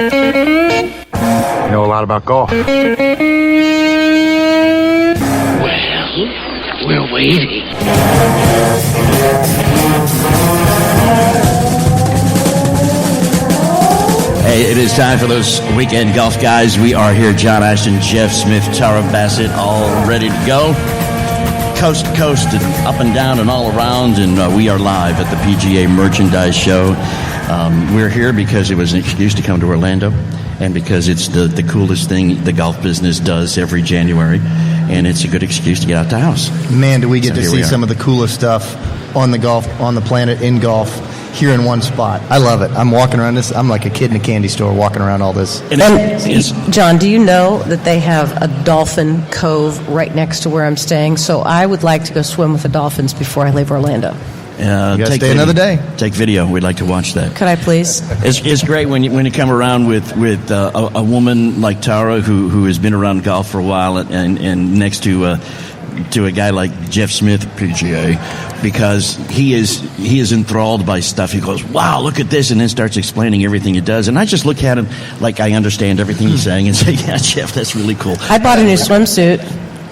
You know a lot about golf. Well, we're waiting. Hey, it is time for those weekend golf guys. We are here, John Ashton, Jeff Smith, Tara Bassett, all ready to go. Coast to coast and up and down and all around, and we are live at the PGA Merchandise Show. We're here because it was an excuse to come to Orlando, and because it's the coolest thing the golf business does every January, and it's a good excuse to get out the house. Man, do we get to see some of the coolest stuff on the planet in golf here in one spot. I love it. I'm walking around this. I'm like a kid in a candy store walking around all this. And John, do you know that they have a dolphin cove right next to where I'm staying? So I would like to go swim with the dolphins before I leave Orlando. You gotta stay another day. Take video. We'd like to watch that. Could I please? It's great when you come around with a woman like Tara who has been around golf for a while and next to a guy like Jeff Smith, PGA, because he is enthralled by stuff. He goes, wow, look at this, and then starts explaining everything he does. And I just look at him like I understand everything he's saying and say, yeah, Jeff, that's really cool. I bought a new swimsuit.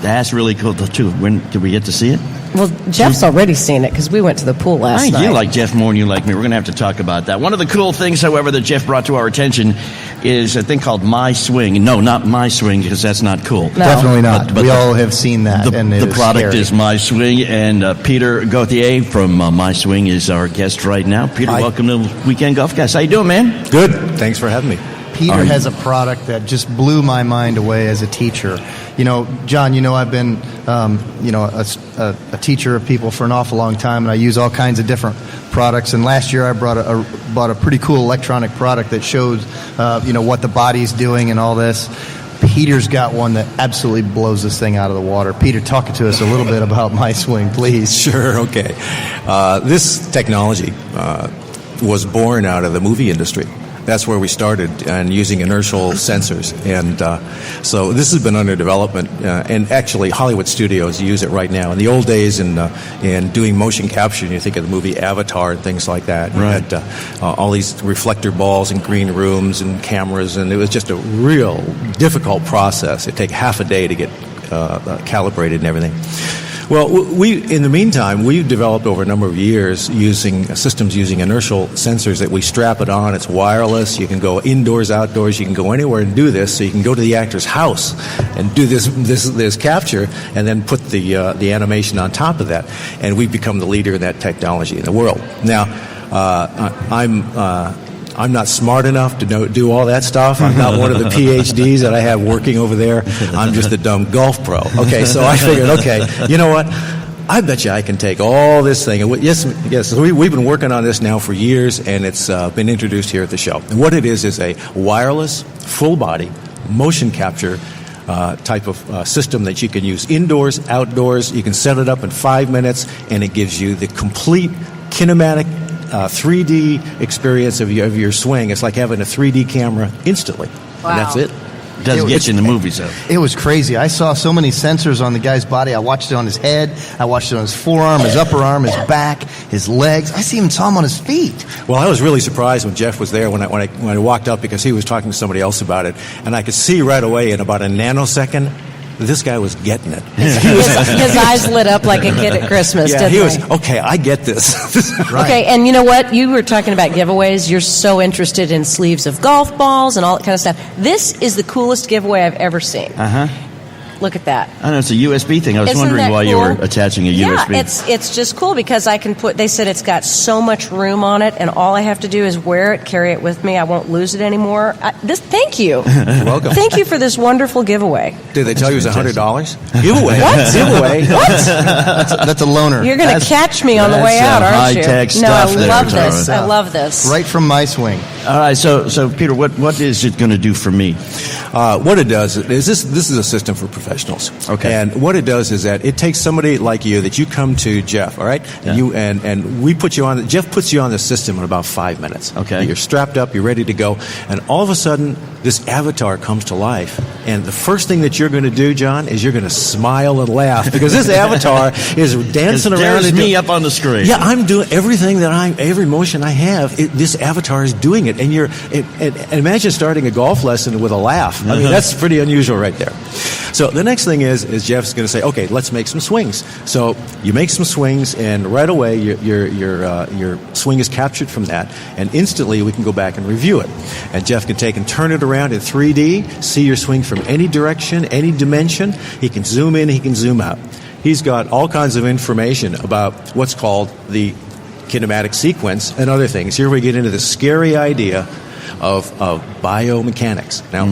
That's really cool, too. When did we get to see it? Well, Jeff's already seen it because we went to the pool last night. You like Jeff more than you like me. We're going to have to talk about that. One of the cool things, however, that Jeff brought to our attention is a thing called My Swing. No, not My Swing, because that's not cool. No. Definitely not. But we all have seen that. The product is My Swing, and Peter Gauthier from My Swing is our guest right now. Peter, welcome to Weekend Golf Guys. How you doing, man? Good. Thanks for having me. Peter has a product that just blew my mind away as a teacher. You know, John, I've been, a teacher of people for an awful long time, and I use all kinds of different products. And last year I bought a pretty cool electronic product that shows, what the body's doing and all this. Peter's got one that absolutely blows this thing out of the water. Peter, talk to us a little bit about My Swing, please. Sure, okay. This technology was born out of the movie industry. That's where we started, and using inertial sensors. And so this has been under development, and actually Hollywood studios use it right now. In the old days, in doing motion capture, you think of the movie Avatar and things like that. You right. had all these reflector balls and green rooms and cameras, and it was just a real difficult process. It'd take half a day to get calibrated and everything. Well, in the meantime, we've developed over a number of years systems using inertial sensors that we strap it on. It's wireless. You can go indoors, outdoors. You can go anywhere and do this. So you can go to the actor's house and do this capture, and then put the animation on top of that. And we've become the leader in that technology in the world. Now, I'm not smart enough to do all that stuff. I'm not one of the PhDs that I have working over there. I'm just a dumb golf pro. Okay, so I figured, okay, you know what? I bet you I can take all this thing. And yes, we've been working on this now for years, and it's been introduced here at the show. And what it is a wireless, full-body, motion capture type of system that you can use indoors, outdoors. You can set it up in 5 minutes, and it gives you the complete kinematic 3D experience of your swing. It's like having a 3D camera instantly. Wow. And that's it. It doesn't get you in the movies, though. It was crazy. I saw so many sensors on the guy's body. I watched it on his head. I watched it on his forearm, his upper arm, his back, his legs. I even saw him on his feet. Well, I was really surprised when Jeff was there when I walked up, because he was talking to somebody else about it, and I could see right away in about a nanosecond this guy was getting it. His eyes lit up like a kid at Christmas, didn't he was, okay, I get this. Right. Okay, and you know what? You were talking about giveaways. You're so interested in sleeves of golf balls and all that kind of stuff. This is the coolest giveaway I've ever seen. Uh-huh. Look at that. I know, it's a USB thing. I was Isn't wondering that why cool? you were attaching a USB. Yeah, it's just cool because I can they said it's got so much room on it, and all I have to do is wear it, carry it with me. I won't lose it anymore. Thank you. You're welcome. Thank you for this wonderful giveaway. Did they tell you it was $100? Giveaway. What? Giveaway. What? That's a loaner. You're going to catch me on the way out, aren't you? high-tech No, stuff I there, love Tara. this. I love this. Right from My Swing. All right, so Peter, what is it going to do for me? What it does is this is a system for professionals. Okay. And what it does is that it takes somebody like you that you come to Jeff, all right? And and we put you on. Jeff puts you on the system in about 5 minutes. Okay. You're strapped up. You're ready to go. And all of a sudden, this avatar comes to life. And the first thing that you're going to do, John, is you're going to smile and laugh because this avatar is dancing around. There's me up on the screen. Yeah, I'm doing everything every motion I have. This avatar is doing it. And and imagine starting a golf lesson with a laugh. I mean, that's pretty unusual right there. So the next thing is Jeff's going to say, okay, let's make some swings. So you make some swings, and right away your swing is captured from that, and instantly we can go back and review it. And Jeff can take and turn it around in 3D, see your swing from any direction, any dimension. He can zoom in, he can zoom out. He's got all kinds of information about what's called the kinematic sequence and other things. Here we get into the scary idea of biomechanics. Now,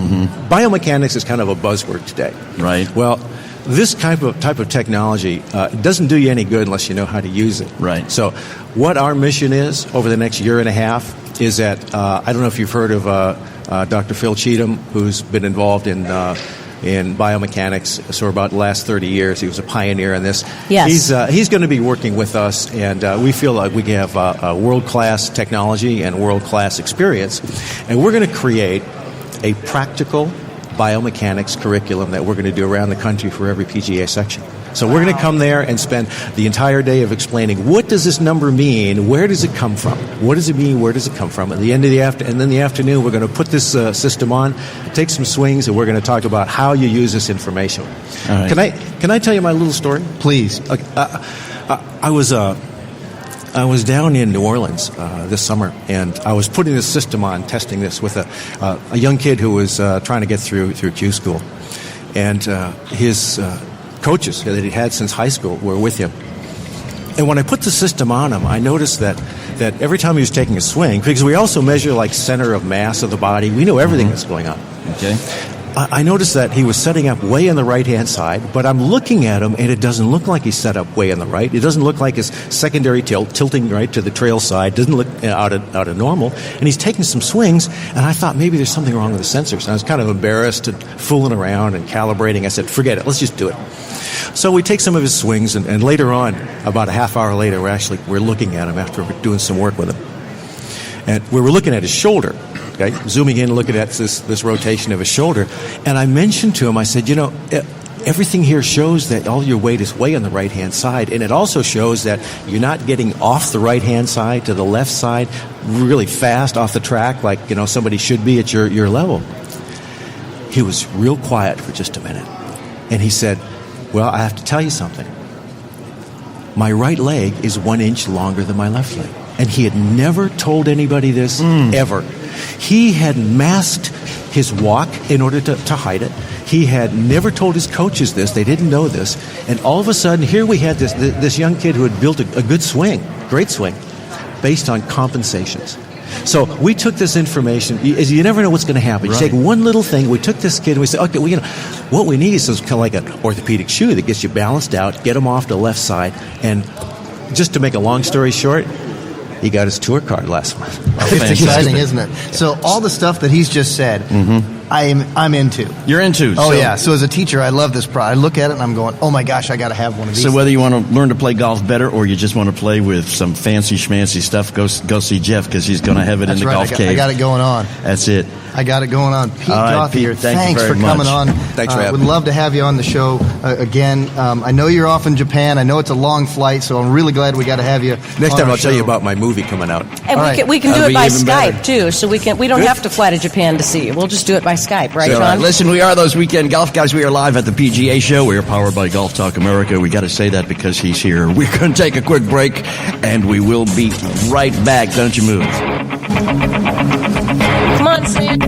biomechanics is kind of a buzzword today. Right. Well, this type of technology doesn't do you any good unless you know how to use it. Right. So what our mission is over the next year and a half is that, I don't know if you've heard of Dr. Phil Cheatham, who's been involved in biomechanics for about the last 30 years. He was a pioneer in this. Yes. He's going to be working with us, and we feel like we have world-class technology and world-class experience, and we're going to create a practical biomechanics curriculum that we're going to do around the country for every PGA section. So we're going to come there and spend the entire day of explaining what does this number mean, where does it come from, what does it mean, where does it come from. At the end of and then the afternoon, we're going to put this system on, take some swings, and we're going to talk about how you use this information. All right. Can I tell you my little story? Please. Okay. I was was down in New Orleans this summer, and I was putting this system on, testing this with a young kid who was trying to get through Q school, and his coaches that he'd had since high school were with him. And when I put the system on him, I noticed that every time he was taking a swing, because we also measure like center of mass of the body, we know everything that's going on. Okay. I noticed that he was setting up way on the right-hand side, but I'm looking at him, and it doesn't look like he's set up way on the right. It doesn't look like his secondary tilting right to the trail side. Doesn't look out of normal. And he's taking some swings, and I thought maybe there's something wrong with the sensors. And I was kind of embarrassed and fooling around and calibrating. I said, forget it. Let's just do it. So we take some of his swings, and later on, about a half hour later, we're looking at him after we're doing some work with him. And we were looking at his shoulder. Okay, zooming in and looking at this rotation of his shoulder. And I mentioned to him, I said, everything here shows that all your weight is way on the right-hand side, and it also shows that you're not getting off the right-hand side to the left side really fast off the track like, somebody should be at your level. He was real quiet for just a minute. And he said, well, I have to tell you something. My right leg is 1 inch longer than my left leg. And he had never told anybody this, ever. He had masked his walk in order to hide it. He had never told his coaches this. They didn't know this. And all of a sudden, here we had this young kid who had built a good swing, great swing, based on compensations. So we took this information. You never know what's going to happen. Right. You take one little thing. We took this kid and we said, okay, what we need is kind of like an orthopedic shoe that gets you balanced out, get him off the left side. And just to make a long story short, he got his tour card last month. It's exciting, isn't it? So all the stuff that he's just said, I'm into. You're into. Oh, yeah. So as a teacher, I love this product. I look at it and I'm going, oh my gosh, I got to have one of these. So whether you want to learn to play golf better or you just want to play with some fancy schmancy stuff, go see Jeff because he's going to have it in the golf cave. I got it going on. That's it. I got it going on. Pete All right, Goth here. Pete, thank you Thanks very for coming much. on. Thanks for having me. Would me. love to have you on the show again. I know you're off in Japan. I know it's a long flight, so I'm really glad we got to have you. Next on time our I'll tell you show. about my movie coming out. And we can do That'll it be by even Skype, better. too, so we don't have to fly to Japan to see you. We'll just do it by Skype, right, So, John? listen, we are those weekend golf guys. We are live at the PGA Show. We are powered by Golf Talk America. We got to say that because he's here. We're going to take a quick break, and we will be right back. Don't you move. Come on, Sam.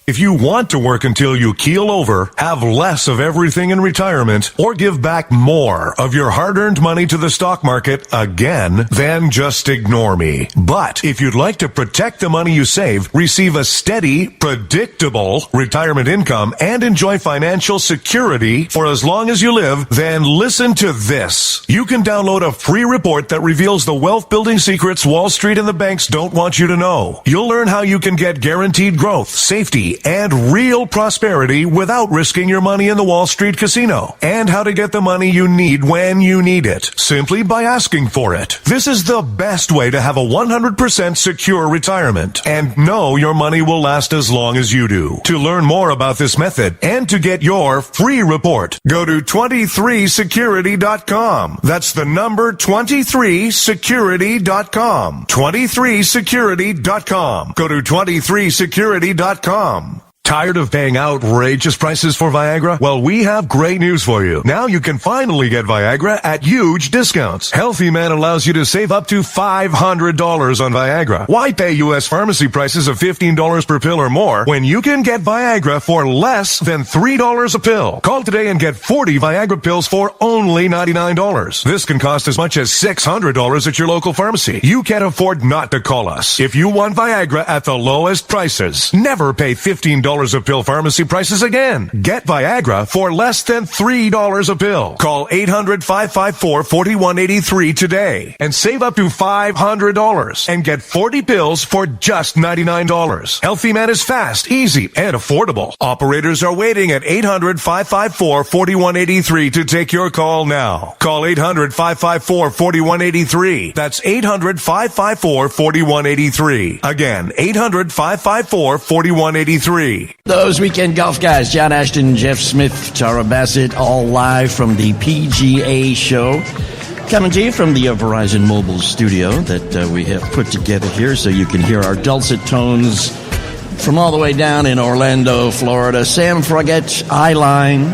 If you want to work until you keel over, have less of everything in retirement, or give back more of your hard-earned money to the stock market again, then just ignore me. But if you'd like to protect the money you save, receive a steady, predictable retirement income, and enjoy financial security for as long as you live, then listen to this. You can download a free report that reveals the wealth-building secrets Wall Street and the banks don't want you to know. You'll learn how you can get guaranteed growth, safety, easy and real prosperity without risking your money in the Wall Street casino, and how to get the money you need when you need it, simply by asking for it. This is the best way to have a 100% secure retirement and know your money will last as long as you do. To learn more about this method and to get your free report, go to 23security.com. That's the number 23security.com. 23security.com. Go to 23security.com. Tired of paying outrageous prices for Viagra? Well, we have great news for you. Now you can finally get Viagra at huge discounts. Healthy Man allows you to save up to $500 on Viagra. Why pay U.S. pharmacy prices of $15 per pill or more when you can get Viagra for less than $3 a pill? Call today and get 40 Viagra pills for only $99. This can cost as much as $600 at your local pharmacy. You can't afford not to call us. If you want Viagra at the lowest prices, never pay $15 a pill pharmacy prices again. Get Viagra for less than $3 a pill. Call 800-554-4183 today and save up to $500 and get 40 pills for just $99. Healthy Man is fast, easy, and affordable. Operators are waiting at 800-554-4183 to take your call now. Call 800-554-4183. That's 800-554-4183. Again, 800-554-4183. Those weekend golf guys, John Ashton, Jeff Smith, Tara Bassett, all live from the PGA Show. Coming to you from the Verizon Mobile studio that we have put together here so you can hear our dulcet tones from all the way down in Orlando, Florida. Sam Frogett, Eyeline.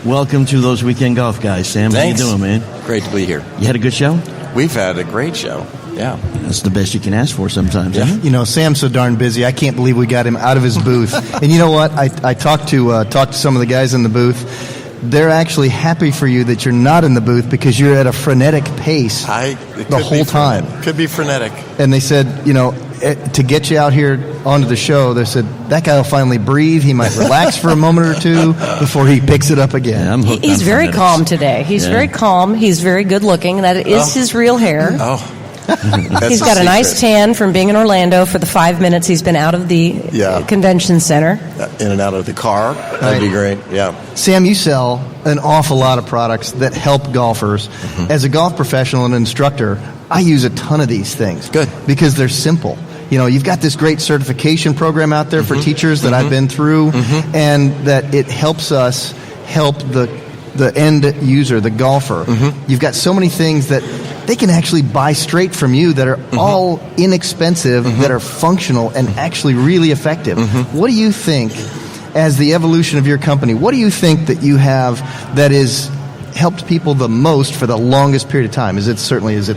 Welcome to those weekend golf guys, Sam. Thanks. How you doing, man? Great to be here. You had a good show? We've had a great show. Yeah. That's the best you can ask for sometimes. Yeah. You know, Sam's so darn busy. I can't believe we got him out of his booth. And you know what? I talked to some of the guys in the booth. They're actually happy for you that you're not in the booth because you're at a frenetic pace the whole time. Could be frenetic. And they said, you know, to get you out here onto the show, they said, that guy will finally breathe. He might relax for a moment or two before he picks it up again. Yeah, He's very calm today. He's very calm. He's very good looking. That is his real hair. Oh. He's got a nice tan from being in Orlando for the 5 minutes he's been out of the convention center. In and out of the car. That'd be great. Yeah. Sam, you sell an awful lot of products that help golfers. Mm-hmm. As a golf professional and instructor, I use a ton of these things. Good. Because they're simple. You know, you've got this great certification program out there for teachers that I've been through, and that it helps us help the end user, the golfer. You've got so many things that they can actually buy straight from you that are all inexpensive, that are functional and actually really effective. What do you think, as the evolution of your company, what do you think that you have that is helped people the most for the longest period of time? Is it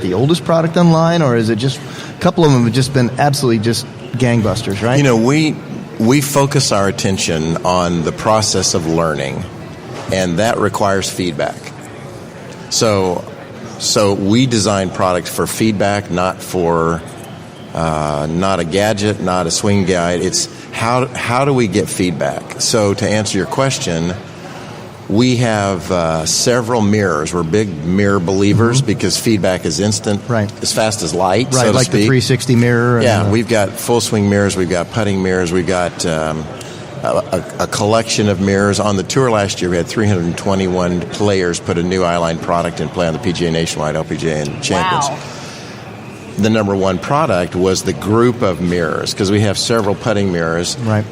the oldest product online, or is it just a couple of them have just been absolutely just gangbusters, right? You know, we focus our attention on the process of learning, and that requires feedback. So we design products for feedback, not for not a gadget, not a swing guide. It's how do we get feedback? So to answer your question, we have several mirrors. We're big mirror believers because feedback is instant, as fast as light, right, so to like speak. the 360 mirror. Yeah, we've got full swing mirrors, we've got putting mirrors, we've got a collection of mirrors. On the tour last year, we had 321 players put a new Eyeline product in play on the PGA Nationwide, LPGA, and Champions. Wow. The number one product was the group of mirrors, because we have several putting mirrors. Right.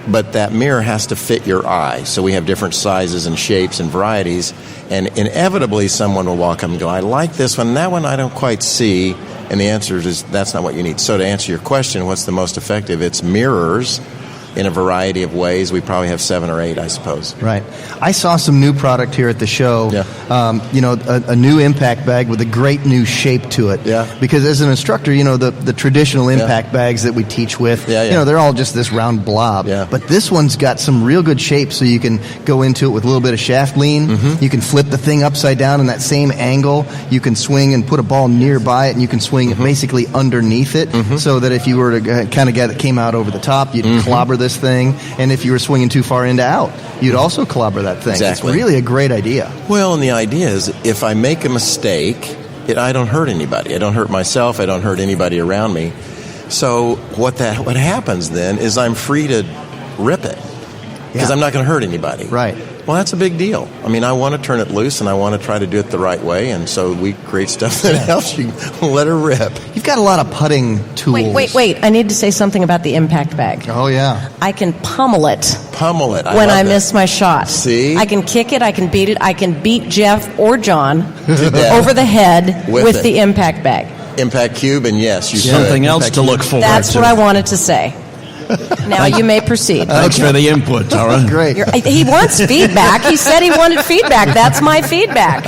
But that mirror has to fit your eye. So we have different sizes and shapes and varieties. And inevitably, someone will walk up and go, I like this one. That one I don't quite see. And the answer is that's not what you need. So to answer your question, what's the most effective? It's mirrors in a variety of ways. We probably have 7 or 8, I suppose. Right. I saw some new product here at the show. Yeah. A new impact bag with a great new shape to it. Yeah. Because as an instructor, the traditional impact bags that we teach with, they're all just this round blob. Yeah. But this one's got some real good shape, so you can go into it with a little bit of shaft lean. You can flip the thing upside down in that same angle. You can swing and put a ball nearby it, and you can swing basically underneath it, so that if you were to kind of get it came out over the top, you'd clobber this thing, and if you were swinging too far into out, you'd also clobber that thing. Exactly. It's really a great idea. Well, and the idea is if I make a mistake, I don't hurt anybody. I don't hurt myself. I don't hurt anybody around me. So what happens then is I'm free to rip it because Yeah. I'm not going to hurt anybody. Right. Well, that's a big deal. I mean, I want to turn it loose, and I want to try to do it the right way, and so we create stuff that helps you let her rip. You've got a lot of putting tools. Wait. I need to say something about the impact bag. Oh, yeah. I can pummel it Pummel it. when I love miss my shot. See? I can kick it, I can beat it, I can beat Jeff or John death. over the head With with it. the impact bag. that. Impact Cube, and yes, you Something should. else to look forward That's to. what I wanted to say. Now you may proceed. Thanks for the input, Tara. Great. He wants feedback. He said he wanted feedback. That's my feedback.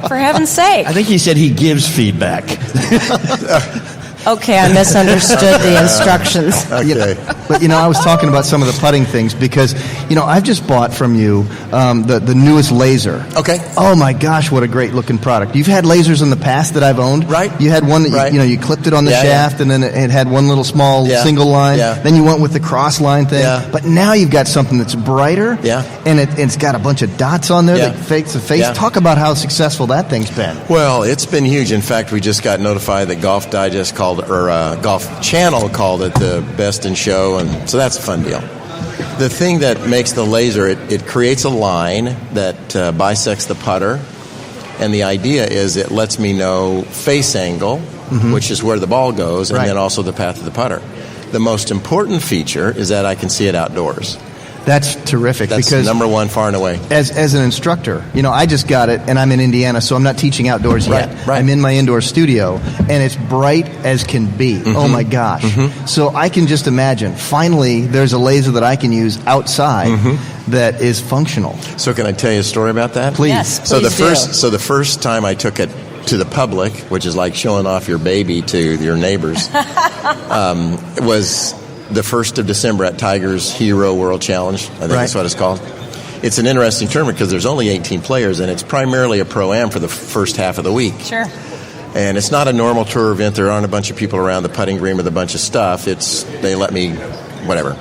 For heaven's sake. I think he said he gives feedback. Okay, I misunderstood the instructions. Okay. But, I was talking about some of the putting things because, I've just bought from you the newest laser. Okay. Oh, my gosh, what a great-looking product. You've had lasers in the past that I've owned. Right. You had one that, Right. you clipped it on the Yeah, shaft, and then it had one little small Yeah. single line. Yeah. Then you went with the cross line thing. Yeah. But now you've got something that's brighter. Yeah. And it's got a bunch of dots on there Yeah. that fakes the face. Yeah. Talk about how successful that thing's been. Well, it's been huge. In fact, we just got notified that Golf Digest Golf Channel called it the best in show, and so that's a fun deal. The thing that makes the laser, it creates a line that bisects the putter, and the idea is it lets me know face angle, which is where the ball goes, and Right. then also the path of the putter. The most important feature is that I can see it outdoors. That's terrific. That's because number one, far and away. As an instructor, I just got it, and I'm in Indiana, so I'm not teaching outdoors yet. Right. I'm in my indoor studio, and it's bright as can be. Oh, my gosh. So I can just imagine, finally, there's a laser that I can use outside that is functional. So can I tell you a story about that? Please. Yes, So the please do. the first time I took it to the public, which is like showing off your baby to your neighbors, was the 1st of December at Tiger's Hero World Challenge. I think that's what it's called. It's an interesting tournament because there's only 18 players, and it's primarily a pro-am for the first half of the week. Sure. And it's not a normal tour event. There aren't a bunch of people around the putting green with a bunch of stuff. They let me, whatever.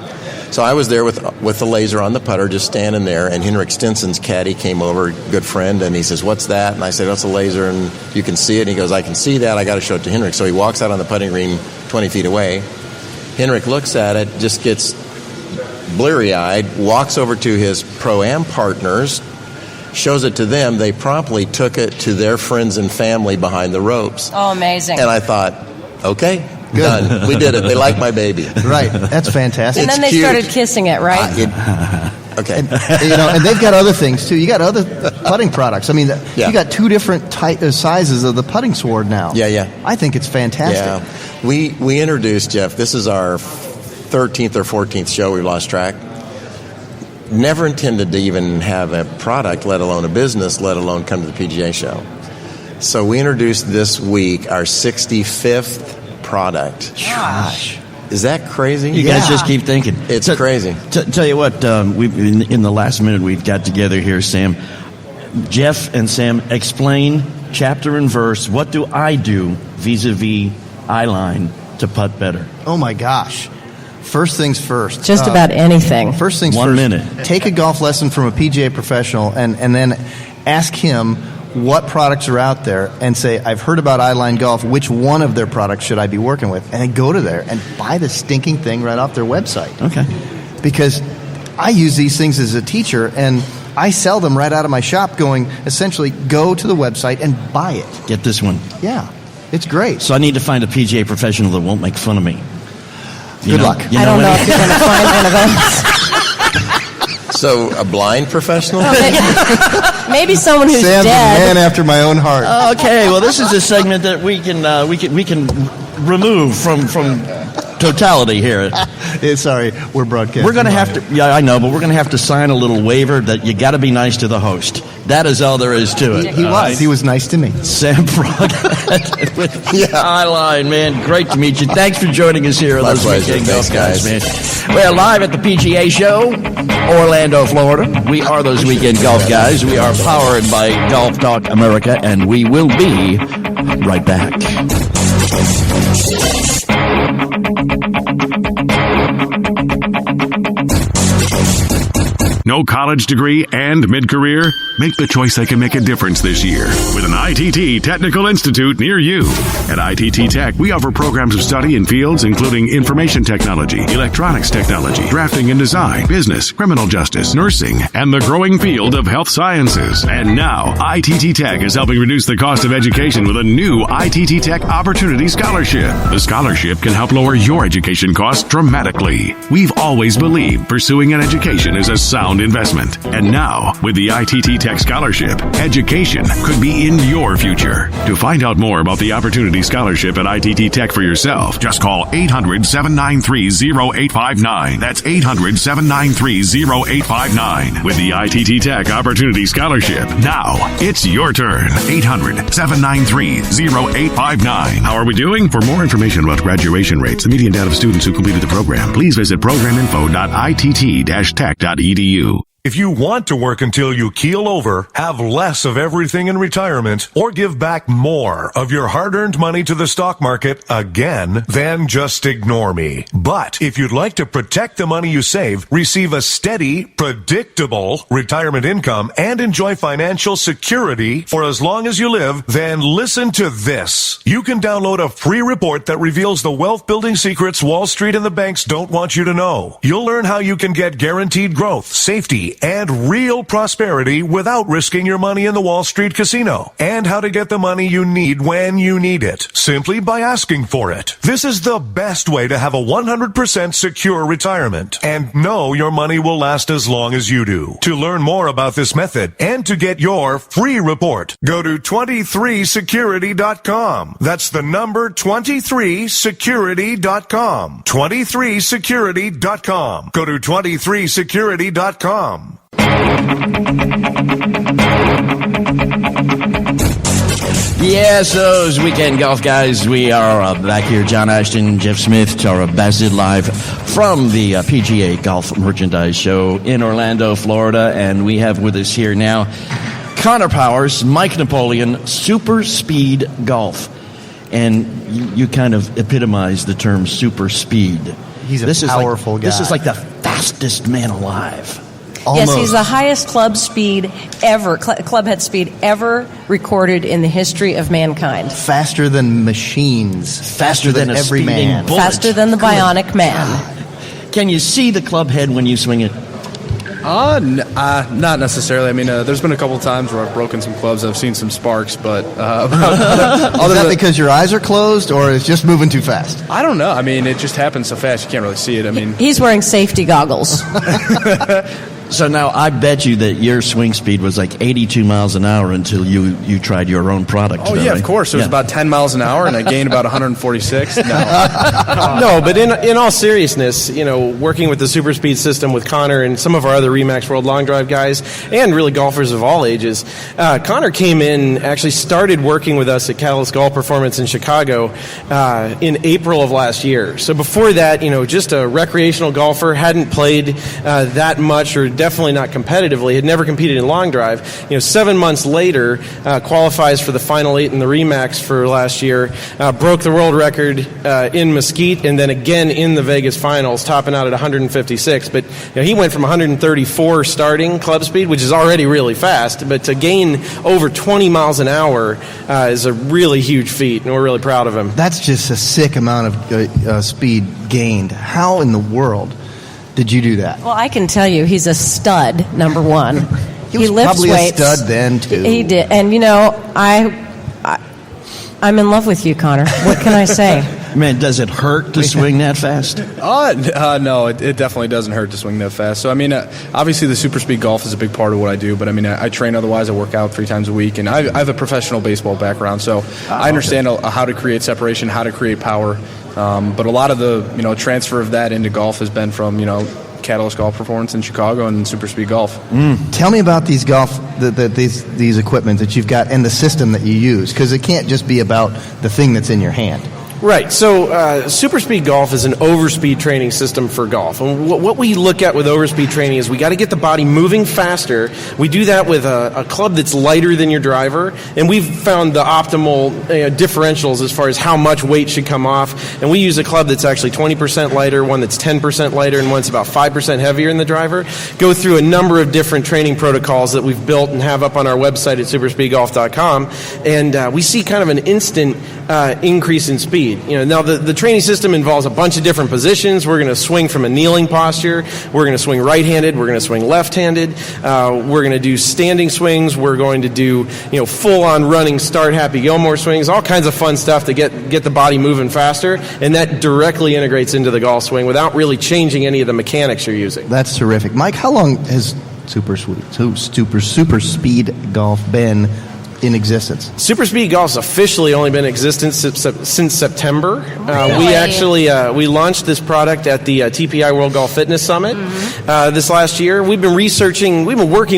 So I was there with the laser on the putter, just standing there, and Henrik Stenson's caddy came over, good friend, and he says, "What's that?" And I said, "That's a laser, and you can see it." And he goes, "I can see that. I got to show it to Henrik." So he walks out on the putting green 20 feet away. Henrik looks at it, just gets bleary-eyed, walks over to his pro-am partners, shows it to them. They promptly took it to their friends and family behind the ropes. Oh, amazing. And I thought, okay, done. We did it. They like my baby. Right. That's fantastic. And then they cute. started kissing it, right? Okay. And they've got other things, too. You got other putting products. I mean, Yeah. you got 2 different sizes of the putting sword now. Yeah. I think it's fantastic. Yeah. We introduced, Jeff, this is our 13th or 14th show. We lost track. Never intended to even have a product, let alone a business, let alone come to the PGA Show. So we introduced this week our 65th product. Gosh. Is that crazy? You guys just keep thinking. It's crazy. Tell you what, we've in the last minute we've got together here, Sam. Jeff and Sam, explain chapter and verse. What do I do vis-a-vis eyeline to putt better? Oh, my gosh. First things first. Just about anything. First things 1 first. minute. Take a golf lesson from a PGA professional and then ask him what products are out there and say, I've heard about Eyeline Golf. Which one of their products should I be working with? And then go to there and buy the stinking thing right off their website. Okay. Because I use these things as a teacher, and I sell them right out of my shop going, essentially, go to the website and buy it. Get this one. Yeah. It's great. So I need to find a PGA professional that won't make fun of me. Good luck. I don't know if you're going to find one of those. So a blind professional? Maybe someone who's Sam's a man dead. after my own heart. Okay, well, this is a segment that we can remove from totality here. Sorry, we're broadcasting. We're going to have to. Yeah, I know, but we're going to have to sign a little waiver that you got to be nice to the host. That is all there is to it. He was. He was nice to me. Sam Brockett with Eyeline, man. Great to meet you. Thanks for joining us here on My those pleasure. Weekend Golf Thanks, Guys, guys. man. We're live at the PGA Show, Orlando, Florida. We are those Weekend Golf Guys. We are powered by Golf Talk America, and we will be right back. No college degree and mid-career? Make the choice that can make a difference this year with an ITT Technical Institute near you. At ITT Tech, we offer programs of study in fields including information technology, electronics technology, drafting and design, business, criminal justice, nursing, and the growing field of health sciences. And now, ITT Tech is helping reduce the cost of education with a new ITT Tech Opportunity Scholarship. The scholarship can help lower your education costs dramatically. We've always believed pursuing an education is a sound investment. And now, with the ITT Tech Scholarship, education could be in your future. To find out more about the Opportunity Scholarship at ITT Tech for yourself, just call 800-793-0859. That's 800-793-0859. With the ITT Tech Opportunity Scholarship, now it's your turn. 800-793-0859. How are we doing? For more information about graduation rates, the median data of students who completed the program, please visit programinfo.itt-tech.edu. If you want to work until you keel over, have less of everything in retirement, or give back more of your hard-earned money to the stock market again, then just ignore me. But if you'd like to protect the money you save, receive a steady, predictable retirement income, and enjoy financial security for as long as you live, then listen to this. You can download a free report that reveals the wealth-building secrets Wall Street and the banks don't want you to know. You'll learn how you can get guaranteed growth, safety, and real prosperity without risking your money in the Wall Street casino, and how to get the money you need when you need it, simply by asking for it. This is the best way to have a 100% secure retirement, and know your money will last as long as you do. To learn more about this method, and to get your free report, go to 23security.com. That's the number 23security.com. 23security.com. Go to 23security.com. Yes, those weekend golf guys. We are back here. John Ashton, Jeff Smith, Tara Bassett, live from the PGA Golf Merchandise Show in Orlando, Florida. And we have with us here now Connor Powers, Mike Napoleon, Super Speed Golf. And you kind of epitomize the term super speed. He's a powerful guy. This is like the fastest man alive. Almost. Yes, he's the highest club speed ever, club head speed ever recorded in the history of mankind. Faster than machines. Faster than every man. bullet. Faster than the bionic man. Can you see the club head when you swing it? Not necessarily. I mean, there's been a couple times where I've broken some clubs. I've seen some sparks, but is that because your eyes are closed, or it's just moving too fast? I don't know. I mean, it just happens so fast you can't really see it. I mean, He's wearing safety goggles. So now I bet you that your swing speed was like 82 miles an hour until you tried your own product. oh yeah, right? of course. It was about 10 miles an hour, and I gained about 146. No. No, but in all seriousness, working with the Super Speed system with Connor and some of our other Remax World Long Drive guys, and really golfers of all ages, Connor came in, actually started working with us at Catalyst Golf Performance in Chicago in April of last year. So before that, just a recreational golfer, hadn't played that much, or definitely not competitively, had never competed in long drive. 7 months later, qualifies for the Final 8 in the Remax for last year, broke the world record in Mesquite, and then again in the Vegas finals, topping out at 156. But he went from 134 starting club speed, which is already really fast, but to gain over 20 miles an hour is a really huge feat, and we're really proud of him. That's just a sick amount of speed gained. How in the world did you do that? Well, I can tell you, he's a stud, number one. He was lifts probably weights. a stud then, too. He did. And, I'm in love with you, Connor. What can I say? Man, does it hurt to swing that fast? No, it definitely doesn't hurt to swing that fast. So, I mean, obviously the super speed golf is a big part of what I do, but I mean, I train otherwise. I work out 3 times a week, and I have a professional baseball background, so I understand how to create separation, how to create power. But a lot of the transfer of that into golf has been from Catalyst Golf Performance in Chicago and Super Speed Golf. Tell me about these these equipment that you've got and the system that you use, because it can't just be about the thing that's in your hand. Right. So Super Speed Golf is an overspeed training system for golf. And what we look at with overspeed training is we got to get the body moving faster. We do that with a club that's lighter than your driver. And we've found the optimal differentials as far as how much weight should come off. And we use a club that's actually 20% lighter, one that's 10% lighter, and one that's about 5% heavier in the driver. Go through a number of different training protocols that we've built and have up on our website at superspeedgolf.com. And we see kind of an instant increase in speed. Now the training system involves a bunch of different positions. We're going to swing from a kneeling posture. We're going to swing right-handed. We're going to swing left-handed. We're going to do standing swings. We're going to do full-on running start Happy Gilmore swings. All kinds of fun stuff to get the body moving faster, and that directly integrates into the golf swing without really changing any of the mechanics you're using. That's terrific, Mike. How long has Super Speed Golf been in existence? Super Speed Golf's officially only been in existence since September. We launched this product at the TPI World Golf Fitness Summit this last year. We've been working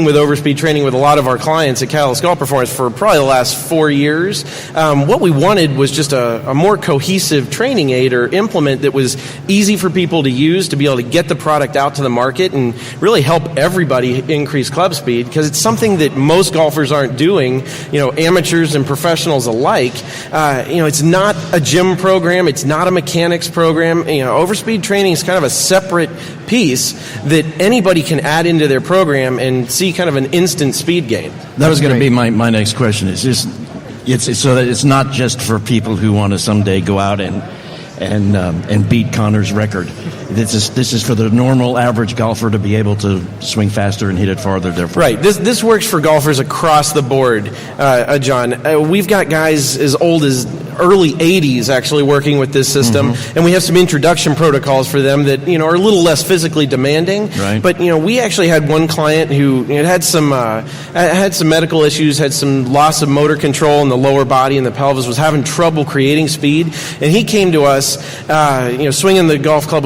with overspeed training with a lot of our clients at Catalyst Golf Performance for probably the last 4 years. What we wanted was just a more cohesive training aid or implement that was easy for people to use to be able to get the product out to the market and really help everybody increase club speed, because it's something that most golfers aren't doing. Amateurs and professionals alike. It's not a gym program. It's not a mechanics program. Overspeed training is kind of a separate piece that anybody can add into their program and see kind of an instant speed gain. That was going to be my next question. It's so that it's not just for people who want to someday go out and beat Connor's record. This is for the normal average golfer to be able to swing faster and hit it farther. Therefore, right. This works for golfers across the board, John. We've got guys as old as early 80s actually working with this system, and we have some introduction protocols for them that are a little less physically demanding. Right. But we actually had one client who had some medical issues, had some loss of motor control in the lower body and the pelvis, was having trouble creating speed, and he came to us, swinging the golf club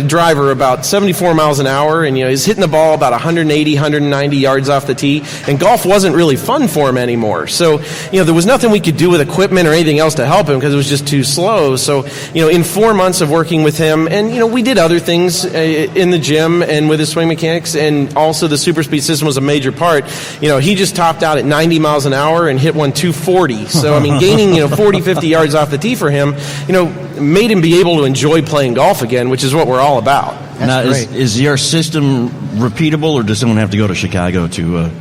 driver about 74 miles an hour, and he's hitting the ball about 180, 190 yards off the tee, and golf wasn't really fun for him anymore. So there was nothing we could do with equipment or anything else to help him because it was just too slow. So in 4 months of working with him, and we did other things in the gym and with his swing mechanics, and also the super speed system was a major part. He just topped out at 90 miles an hour and hit one 240. So gaining 40, 50 yards off the tee for him made him be able to enjoy playing golf again, which is what we're all about. Now, is your system repeatable, or does someone have to go to Chicago to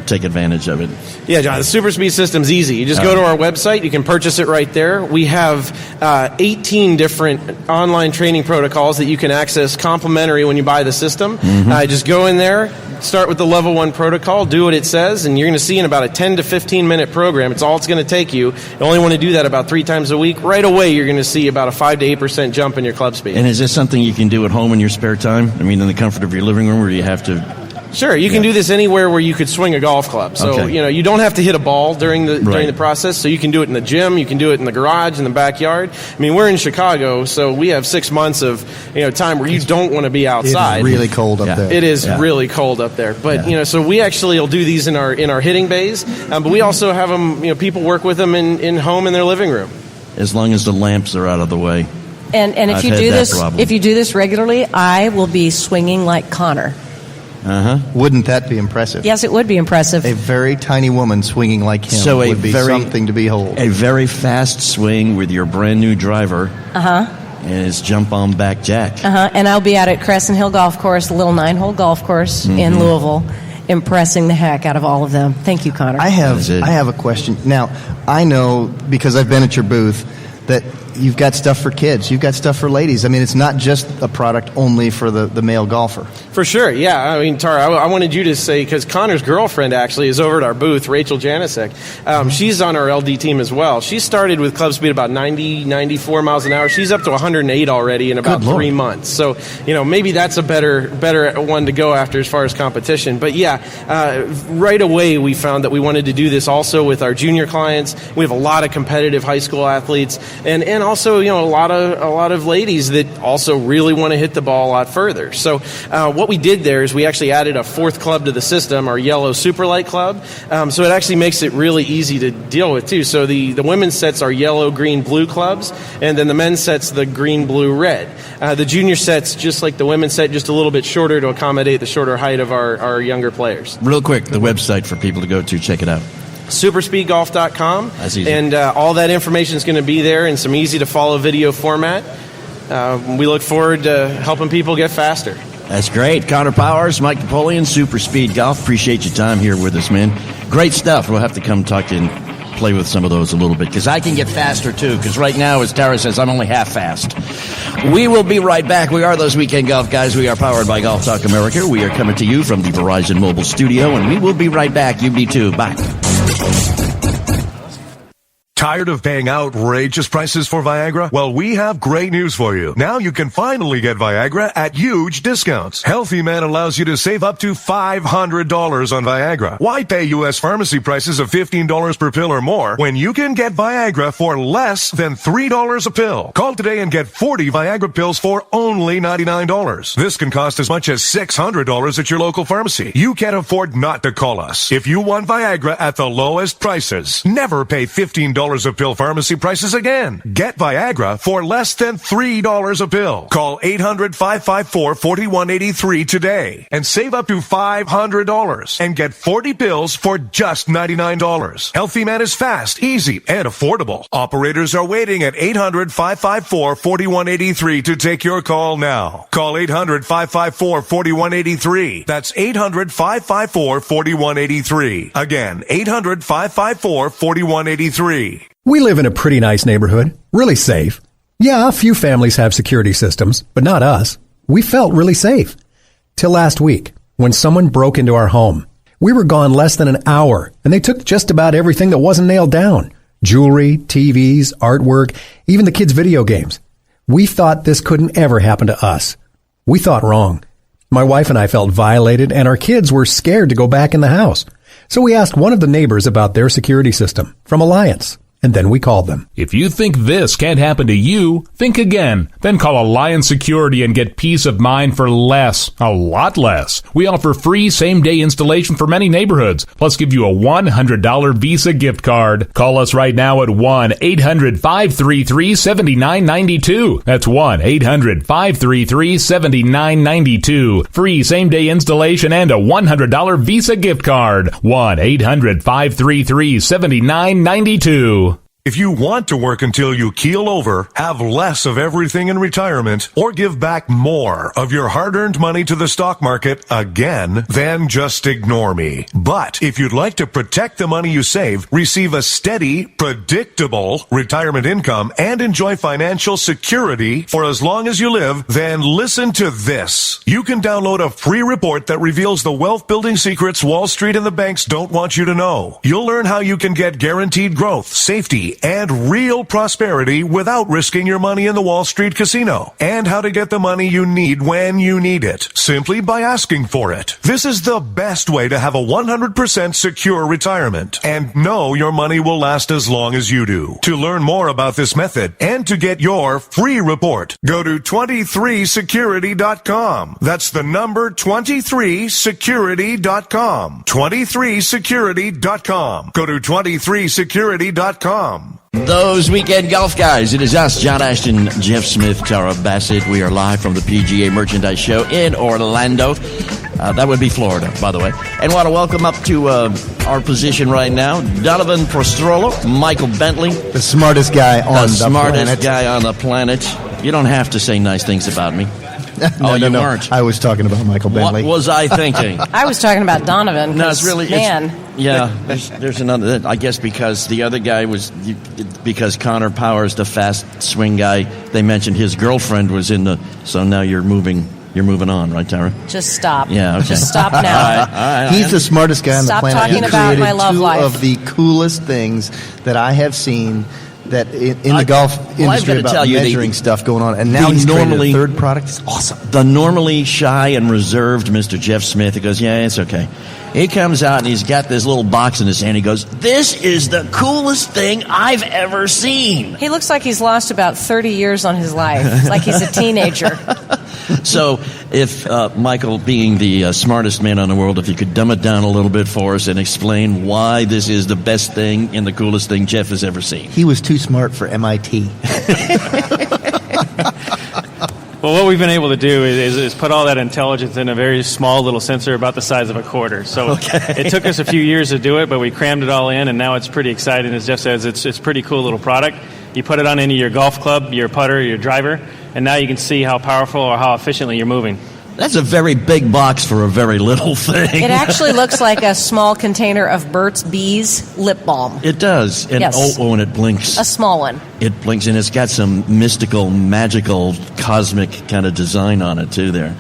take advantage of it? Yeah, John, the Super Speed system's easy. You just go to our website. You can purchase it right there. We have 18 different online training protocols that you can access complimentary when you buy the system. Just go in there, start with the level 1 protocol, do what it says, and you're going to see in about a 10 to 15 minute program. It's all it's going to take you. You only want to do that about 3 times a week. Right away, you're going to see about a 5 to 8% jump in your club speed. And is this something you can do at home in your spare time? In the comfort of your living room, or do you have to... Sure, you can do this anywhere where you could swing a golf club. So, you don't have to hit a ball during the process. So you can do it in the gym, you can do it in the garage, in the backyard. We're in Chicago, so we have 6 months of time where you don't want to be outside. It's really cold up there. It is really cold up there. But so we actually will do these in our hitting bays. But we also have them. People work with them in home in their living room. As long as the lamps are out of the way. And if you do this regularly, I will be swinging like Connor. Wouldn't that be impressive? Yes, it would be impressive. A very tiny woman swinging like him would be something to behold. A very fast swing with your brand new driver. And his jump on back jack. And I'll be out at Crescent Hill Golf Course, a little 9-hole golf course in Louisville, impressing the heck out of all of them. Thank you, Connor. I have a question. Now, I know, because I've been at your booth, that you've got stuff for kids. You've got stuff for ladies. It's not just a product only for the male golfer. For sure, yeah. Tara, I wanted you to say, because Connor's girlfriend actually is over at our booth, Rachel Janicek. She's on our LD team as well. She started with club speed about 90, 94 miles an hour. She's up to 108 already in about 3 months. So, maybe that's a better one to go after as far as competition. But right away we found that we wanted to do this also with our junior clients. We have a lot of competitive high school athletes and also, a lot of ladies that also really want to hit the ball a lot further. So what we did there is we actually added a fourth club to the system, our yellow Superlight club. So it actually makes it really easy to deal with too. So the women's sets are yellow, green, blue clubs, and then the men's set's the green, blue, red. The junior set's just like the women's set, just a little bit shorter to accommodate the shorter height of our younger players. Real quick, the website for people to go to, check it out. Superspeedgolf.com. That's easy. And all that information is going to be there in some easy-to-follow video format. We look forward to helping people get faster. That's great. Connor Powers, Mike Napoleon, Super Speed Golf. Appreciate your time here with us, man. Great stuff. We'll have to come talk to you and play with some of those a little bit, because I can get faster, too, because right now, as Tara says, I'm only half fast. We will be right back. We are those Weekend Golf Guys. We are powered by Golf Talk America. We are coming to you from the Verizon Mobile Studio, and we will be right back. You be too. Bye. Tired of paying outrageous prices for Viagra? Well, we have great news for you. Now you can finally get Viagra at huge discounts. Healthy Man allows you to save up to $500 on Viagra. Why pay U.S. pharmacy prices of $15 per pill or more when you can get Viagra for less than $3 a pill? Call today and get 40 Viagra pills for only $99. This can cost as much as $600 at your local pharmacy. You can't afford not to call us. If you want Viagra at the lowest prices, never pay $15 a pill pharmacy prices again. Get Viagra for less than $3 a pill. Call 800-554-4183 today and save up to $500 and get 40 pills for just $99. Healthy Man is fast, easy, and affordable. Operators are waiting at 800-554-4183 to take your call now. Call 800-554-4183. That's 800-554-4183. Again, 800-554-4183. We live in a pretty nice neighborhood, really safe. Yeah, a few families have security systems, but not us. We felt really safe. Till last week, when someone broke into our home. We were gone less than an hour, and they took just about everything that wasn't nailed down. Jewelry, TVs, artwork, even the kids' video games. We thought this couldn't ever happen to us. We thought wrong. My wife and I felt violated, and our kids were scared to go back in the house. So we asked one of the neighbors about their security system from Alliance. And then we called them. If you think this can't happen to you, think again. Then call Alliance Security and get peace of mind for less. A lot less. We offer free same-day installation for many neighborhoods, plus give you a $100 Visa gift card. Call us right now at 1-800-533-7992. That's 1-800-533-7992. Free same-day installation and a $100 Visa gift card. 1-800-533-7992. If you want to work until you keel over, have less of everything in retirement, or give back more of your hard-earned money to the stock market again, then just ignore me. But if you'd like to protect the money you save, receive a steady, predictable retirement income, and enjoy financial security for as long as you live, then listen to this. You can download a free report that reveals the wealth-building secrets Wall Street and the banks don't want you to know. You'll learn how you can get guaranteed growth, safety, and real prosperity without risking your money in the Wall Street casino, and how to get the money you need when you need it, simply by asking for it. This is the best way to have a 100% secure retirement and know your money will last as long as you do. To learn more about this method and to get your free report, go to 23security.com. That's the number 23security.com. 23security.com. Go to 23security.com. Those Weekend Golf Guys. It is us, John Ashton, Jeff Smith, Tara Bassett. We are live from the PGA Merchandise Show in Orlando. That would be Florida, by the way. And want to welcome up to our position right now, Donovan Prostrollo, Michael Bentley. The smartest guy on the planet. You don't have to say nice things about me. No, you weren't. I was talking about Michael Bentley. What was I thinking? I was talking about Donovan. No, it's really, man. Yeah, there's another. I guess because the other guy because Connor Powers, the fast swing guy, they mentioned his girlfriend was in the. So now you're moving on, right, Tara? Just stop. Yeah, okay. Just stop now. All right. He's the smartest guy on the planet. Stop talking about my love life. Two of the coolest things that I have seen that in the golf industry about measuring stuff going on, and now he's created a third product. It's awesome. The normally shy and reserved Mr. Jeff Smith, he goes, yeah, it's okay. He comes out and he's got this little box in his hand. He goes, this is the coolest thing I've ever seen. He looks like he's lost about 30 years on his life. It's like he's a teenager. So if, Michael, being the smartest man in the world, if you could dumb it down a little bit for us and explain why this is the best thing and the coolest thing Jeff has ever seen. He was too smart for MIT. Well, what we've been able to do is put all that intelligence in a very small little sensor about the size of a quarter. So it took us a few years to do it, but we crammed it all in, and now it's pretty exciting. As Jeff says, it's a pretty cool little product. You put it on into your golf club, your putter, your driver, and now you can see how powerful or how efficiently you're moving. That's a very big box for a very little thing. It actually looks like a small container of Burt's Bees lip balm. It does. And yes. And it blinks. A small one. It blinks, and it's got some mystical, magical, cosmic kind of design on it, too, there.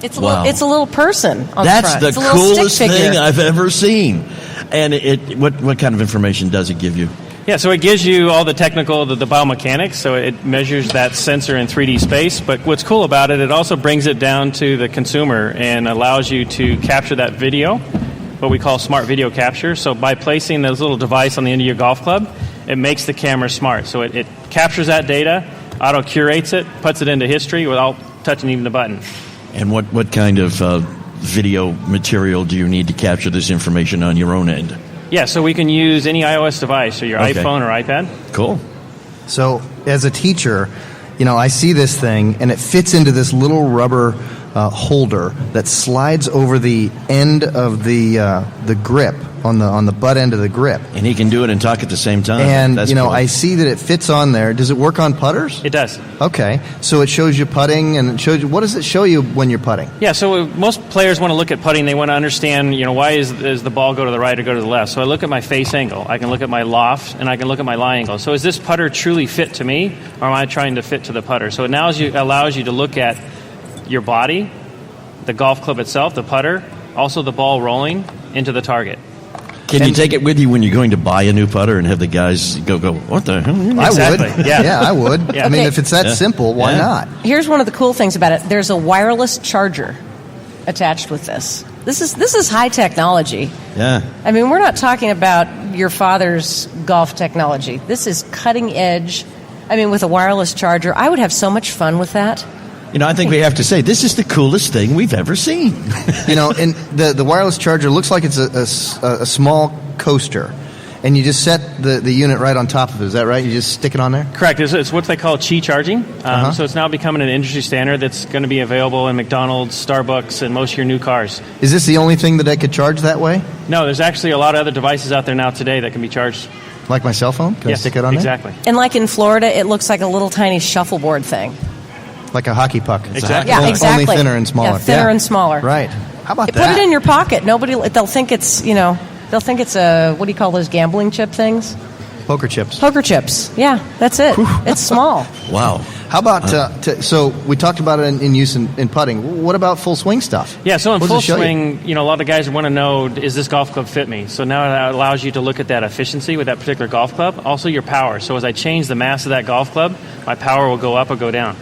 It's a little person on That's the front. the coolest thing I've ever seen. And what kind of information does it give you? Yeah, so it gives you all the technical, the biomechanics, so it measures that sensor in 3D space. But what's cool about it, it also brings it down to the consumer and allows you to capture that video, what we call smart video capture. So by placing this little device on the end of your golf club, it makes the camera smart. So it captures that data, auto-curates it, puts it into history without touching even the button. And what kind of video material do you need to capture this information on your own end? Yeah, so we can use any iOS device, so your iPhone or iPad. Cool. So as a teacher, I see this thing, and it fits into this little rubber holder that slides over the end of the grip on the butt end of the grip. And he can do it and talk at the same time. And That's cool. I see that it fits on there. Does it work on putters? It does. Okay, so it shows you putting, and it shows you. What does it show you when you're putting? Yeah, so most players want to look at putting. They want to understand, why is the ball go to the right or go to the left? So I look at my face angle. I can look at my loft, and I can look at my lie angle. So is this putter truly fit to me, or am I trying to fit to the putter? So it now allows you to look at your body, the golf club itself, the putter, also the ball rolling into the target. Can you take it with you when you're going to buy a new putter and have the guys go, what the hell? Exactly. I would. Yeah, I would. Yeah. I mean, if it's that simple, why not? Here's one of the cool things about it. There's a wireless charger attached with this. This is high technology. Yeah. I mean, we're not talking about your father's golf technology. This is cutting edge. I mean, with a wireless charger, I would have so much fun with that. I think we have to say, this is the coolest thing we've ever seen. And the wireless charger looks like it's a small coaster, and you just set the unit right on top of it. Is that right? You just stick it on there? Correct. It's what they call Qi charging. So it's now becoming an industry standard that's going to be available in McDonald's, Starbucks, and most of your new cars. Is this the only thing that I could charge that way? No, there's actually a lot of other devices out there now today that can be charged. Like my cell phone? Can I stick it on there? Exactly. And like in Florida, it looks like a little tiny shuffleboard thing. Like a hockey puck. Exactly. Yeah, exactly. Only thinner and smaller. Yeah, thinner and smaller. Right. How about that? Put it in your pocket. They'll think it's, they'll think it's a, what do you call those gambling chip things? Poker chips. Poker chips. Yeah, that's it. It's small. Wow. How about, so we talked about it in use in putting. What about full swing stuff? Yeah, so in What full does it show swing, a lot of guys want to know, is this golf club fit me? So now that allows you to look at that efficiency with that particular golf club, also your power. So as I change the mass of that golf club, my power will go up or go down.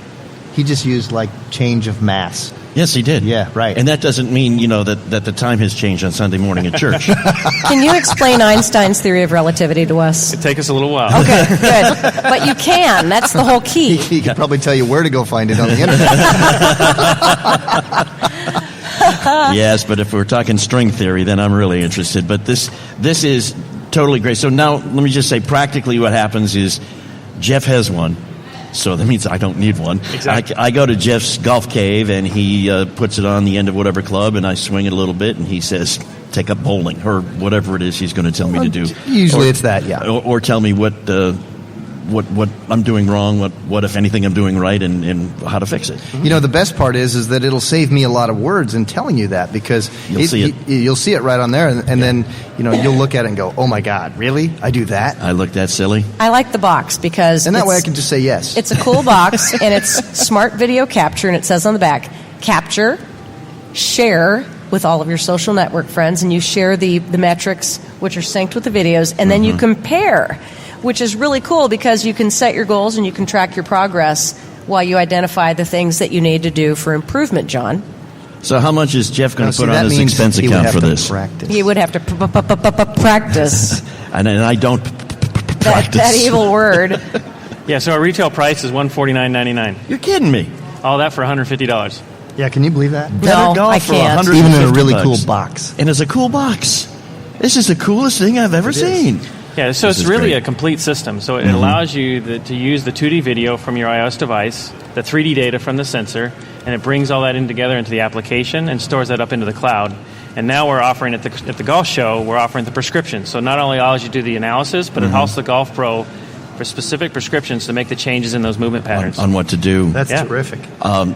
He just used change of mass. Yes, he did. Yeah, right. And that doesn't mean, that the time has changed on Sunday morning at church. Can you explain Einstein's theory of relativity to us? It'd take us a little while. Okay, good. But you can. That's the whole key. He could probably tell you where to go find it on the internet. Yes, but if we're talking string theory, then I'm really interested. But this is totally great. So now let me just say practically what happens is Jeff has one. So that means I don't need one. Exactly. I go to Jeff's golf cave, and he puts it on the end of whatever club, and I swing it a little bit, and he says, take up bowling, or whatever it is he's going to tell me to do. Usually it's that, yeah. Or tell me what I'm doing wrong, what if anything I'm doing right, and how to fix it. The best part is that it'll save me a lot of words in telling you that, because you'll see it right on there, and then you'll look at it and go, oh my God, really? I do that? I look that silly? I like the box because and that way I can just say yes. It's a cool box, and it's smart video capture, and it says on the back, capture, share with all of your social network friends, and you share the metrics which are synced with the videos, and then you compare which is really cool because you can set your goals and you can track your progress while you identify the things that you need to do for improvement, John. So how much is Jeff going to put on his expense account for this? He would have to practice. And I don't practice. That evil word. Yeah, so our retail price is $149.99. You're kidding me. All that for $150. Yeah, can you believe that? No, I can't. Even in a really cool box. And it's a cool box. This is the coolest thing I've ever seen. Yeah, so it's really a complete system. So it allows you to use the 2D video from your iOS device, the 3D data from the sensor, and it brings all that in together into the application and stores that up into the cloud. And now we're offering at the golf show, we're offering the prescription. So not only allows you to do the analysis, but it helps the Golf Pro for specific prescriptions to make the changes in those movement patterns. On what to do. That's terrific.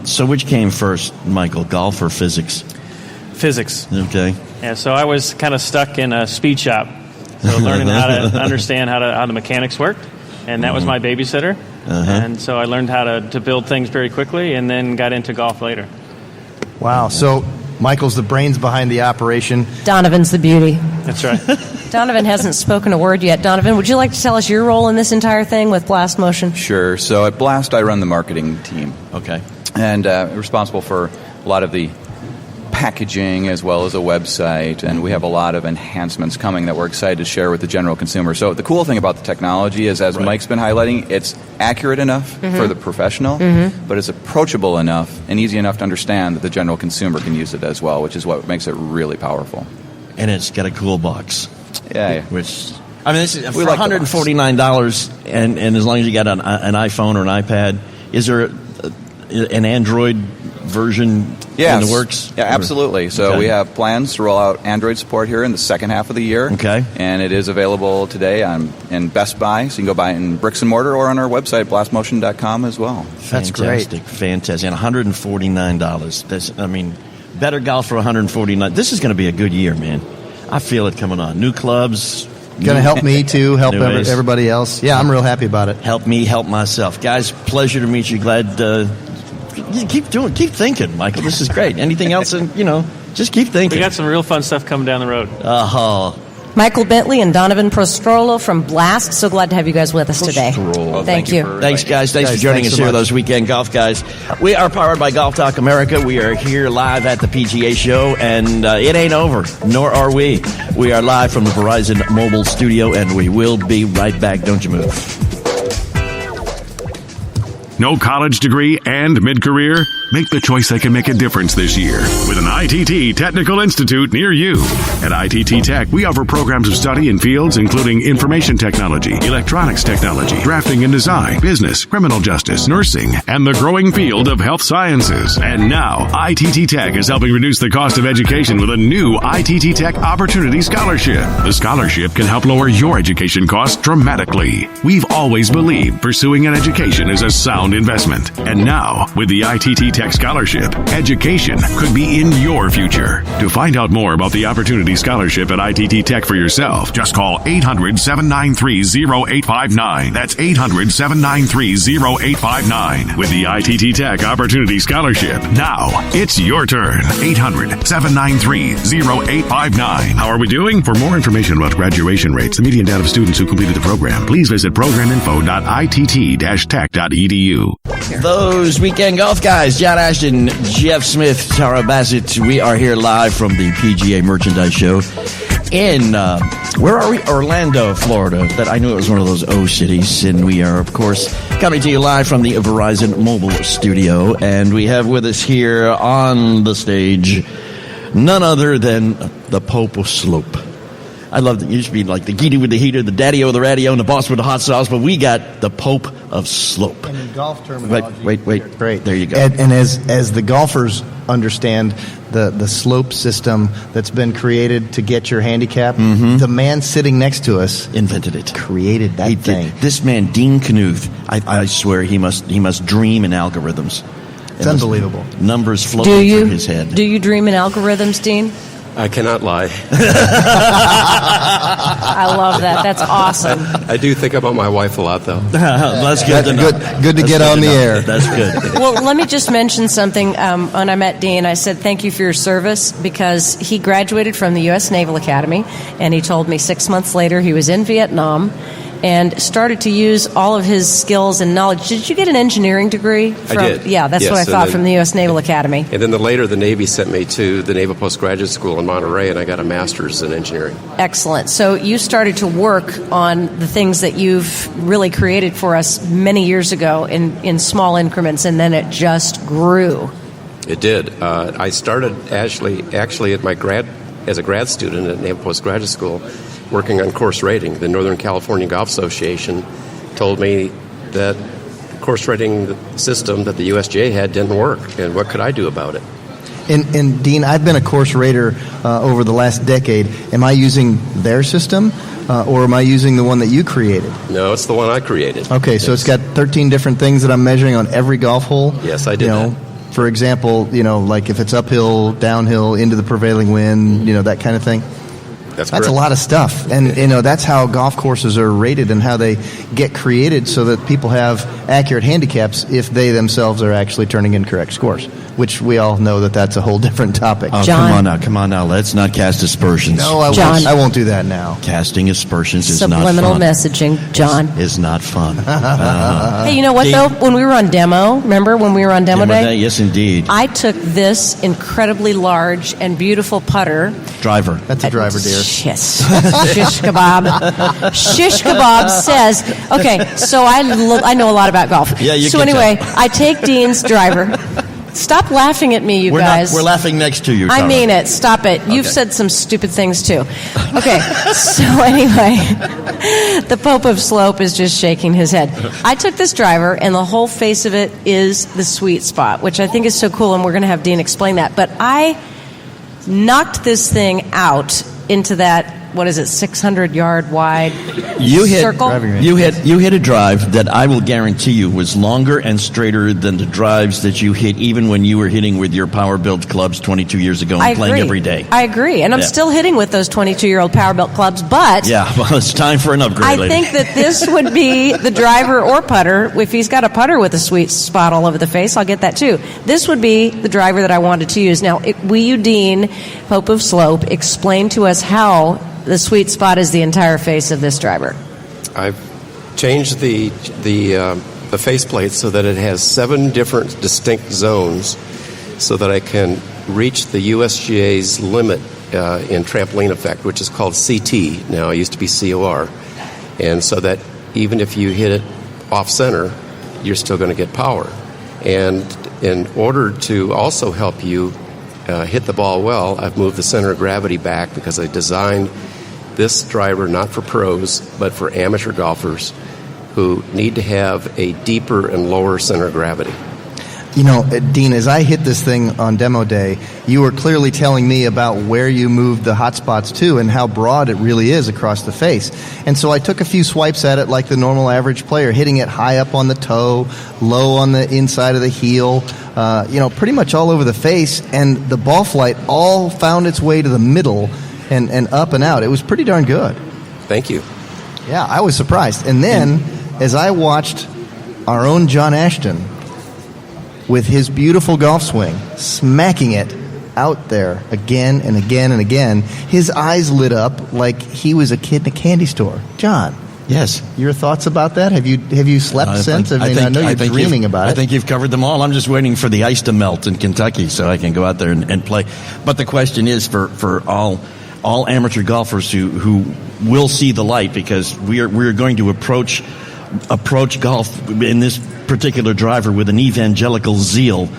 So which came first, Michael, golf or physics? Physics. Okay. Yeah, so I was kind of stuck in a speed shop, so learning how to understand how the mechanics worked, and that was my babysitter. And so I learned how to build things very quickly, and then got into golf later. Wow. So Michael's the brains behind the operation. Donovan's the beauty. That's right. Donovan hasn't spoken a word yet. Donovan, would you like to tell us your role in this entire thing with Blast Motion? Sure. So at Blast, I run the marketing team. Okay. And responsible for a lot of the packaging as well as a website, and we have a lot of enhancements coming that we're excited to share with the general consumer. So the cool thing about the technology is, as Mike's been highlighting, it's accurate enough for the professional, but it's approachable enough and easy enough to understand that the general consumer can use it as well, which is what makes it really powerful. And it's got a cool box. Yeah. Which, I mean, this is for like $149, and as long as you got an iPhone or an iPad, is there an Android version in the works? Yeah, absolutely. So we have plans to roll out Android support here in the second half of the year. Okay. And it is available today in Best Buy, so you can go buy it in bricks and mortar or on our website, blastmotion.com as well. That's great. Fantastic. And $149. That's, I mean, better golf for $149. This is going to be a good year, man. I feel it coming on. New clubs. Going to help me, too. Help everybody else. Yeah, I'm real happy about it. Help me, help myself. Guys, pleasure to meet you. Glad keep thinking, Michael. This is great. Anything else? Just keep thinking. We got some real fun stuff coming down the road. Michael Bentley and Donovan Prostrollo from Blast. So glad to have you guys with us today. Thank you. Thanks, guys. Thanks for joining us here, those weekend golf guys. We are powered by Golf Talk America. We are here live at the PGA Show, and it ain't over, nor are we. We are live from the Verizon Mobile Studio, and we will be right back. Don't you move. No college degree and mid-career? Make the choice that can make a difference this year with an ITT Technical Institute near you. At ITT Tech, we offer programs of study in fields including information technology, electronics technology, drafting and design, business, criminal justice, nursing, and the growing field of health sciences. And now, ITT Tech is helping reduce the cost of education with a new ITT Tech Opportunity Scholarship. The scholarship can help lower your education costs dramatically. We've always believed pursuing an education is a sound investment. And now, with the ITT Tech Scholarship, education could be in your future. To find out more about the Opportunity Scholarship at ITT Tech for yourself, just call 800-793-0859. That's 800-793-0859. With the ITT Tech Opportunity Scholarship, now it's your turn. 800-793-0859. How are we doing? For more information about graduation rates, the median data of students who completed the program, please visit programinfo.itt-tech.edu. Those weekend golf guys, John Ashton, Jeff Smith, Tara Bassett. We are here live from the PGA Merchandise Show in, where are we? Orlando, Florida. That I knew it was one of those O cities. And we are, of course, coming to you live from the Verizon Mobile Studio. And we have with us here on the stage none other than the Pope of Slope. I love that. It used to be like the Geety with the heater, the daddy-o with the radio, and the boss with the hot sauce, but we got the Pope of Slope. And in golf terminology. Wait. Great. There you go. And as the golfers understand the slope system that's been created to get your handicap, the man sitting next to us invented it. Created that thing. This man, Dean Knuth, I swear he must dream in algorithms. It's unbelievable. Numbers floating through his head. Do you dream in algorithms, Dean? I cannot lie. I love that. That's awesome. I do think about my wife a lot, though. That's good. Good to get on the air. That's good. Well, let me just mention something. When I met Dean, I said, thank you for your service, because he graduated from the U.S. Naval Academy, and he told me 6 months later he was in Vietnam, and started to use all of his skills and knowledge. Did you get an engineering degree? I did. Yeah, that's Yes, what I and thought then- from the U.S. Naval Academy. And then later, the Navy sent me to the Naval Postgraduate School in Monterey, and I got a master's in engineering. Excellent. So you started to work on the things that you've really created for us many years ago in small increments, and then it just grew. It did. I started actually at as a grad student at Naval Postgraduate School, working on course rating. The Northern California Golf Association told me that the course rating system that the USGA had didn't work, and what could I do about it? And Dean, I've been a course rater over the last decade. Am I using their system, or am I using the one that you created? No, it's the one I created. Okay, so it's got 13 different things that I'm measuring on every golf hole? Yes, I did that. For example, like if it's uphill, downhill, into the prevailing wind, that kind of thing? That's a lot of stuff. And, that's how golf courses are rated and how they get created so that people have accurate handicaps if they themselves are actually turning in correct scores, which we all know that that's a whole different topic. Oh, John. come on now. Let's not cast aspersions. No, I won't do that now. Casting aspersions is not Subliminal fun. messaging, John. Is not fun. Hey, you know what, though? When we were on demo, remember when we were on demo day? Yes, indeed. I took this incredibly large and beautiful putter. Driver. That's a driver, dear. Yes. Shish kebab. Shish kebab says, okay, so I know a lot about golf. Yeah, you so can anyway, tell. I take Dean's driver. Stop laughing at me, you guys. We're laughing next to you, I Tara. mean it. Stop it. You've said some stupid things, too. Okay, so anyway, the Pope of Slope is just shaking his head. I took this driver, and the whole face of it is the sweet spot, which I think is so cool, and we're going to have Dean explain that. But I knocked this thing out into that, 600-yard wide circle? You hit a drive that I will guarantee you was longer and straighter than the drives that you hit even when you were hitting with your power built clubs 22 years ago and playing every day. I agree. And I'm still hitting with those 22-year-old power built clubs, but yeah, well, it's time for an upgrade. I think that this would be the driver or putter. If he's got a putter with a sweet spot all over the face, I'll get that too. This would be the driver that I wanted to use. Now, will you, Dean, Pope of Slope, explain to us how the sweet spot is the entire face of this driver? I've changed the faceplate so that it has 7 different distinct zones so that I can reach the USGA's limit in trampoline effect, which is called CT. Now, it used to be COR. And so that even if you hit it off center, you're still going to get power. And in order to also help you hit the ball well, I've moved the center of gravity back because I designed this driver not for pros, but for amateur golfers who need to have a deeper and lower center of gravity. Dean, as I hit this thing on demo day, you were clearly telling me about where you moved the hot spots to and how broad it really is across the face. And so I took a few swipes at it like the normal average player, hitting it high up on the toe, low on the inside of the heel, pretty much all over the face. And the ball flight all found its way to the middle and up and out. It was pretty darn good. Thank you. Yeah, I was surprised. And then, as I watched our own John Ashton with his beautiful golf swing, smacking it out there again and again and again, his eyes lit up like he was a kid in a candy store. John. Yes. Your thoughts about that? Have you slept since? I know you're dreaming about it. I think you've covered them all. I'm just waiting for the ice to melt in Kentucky so I can go out there and play. But the question is for all amateur golfers who will see the light, because we're going to approach golf in this particular driver with an evangelical zeal.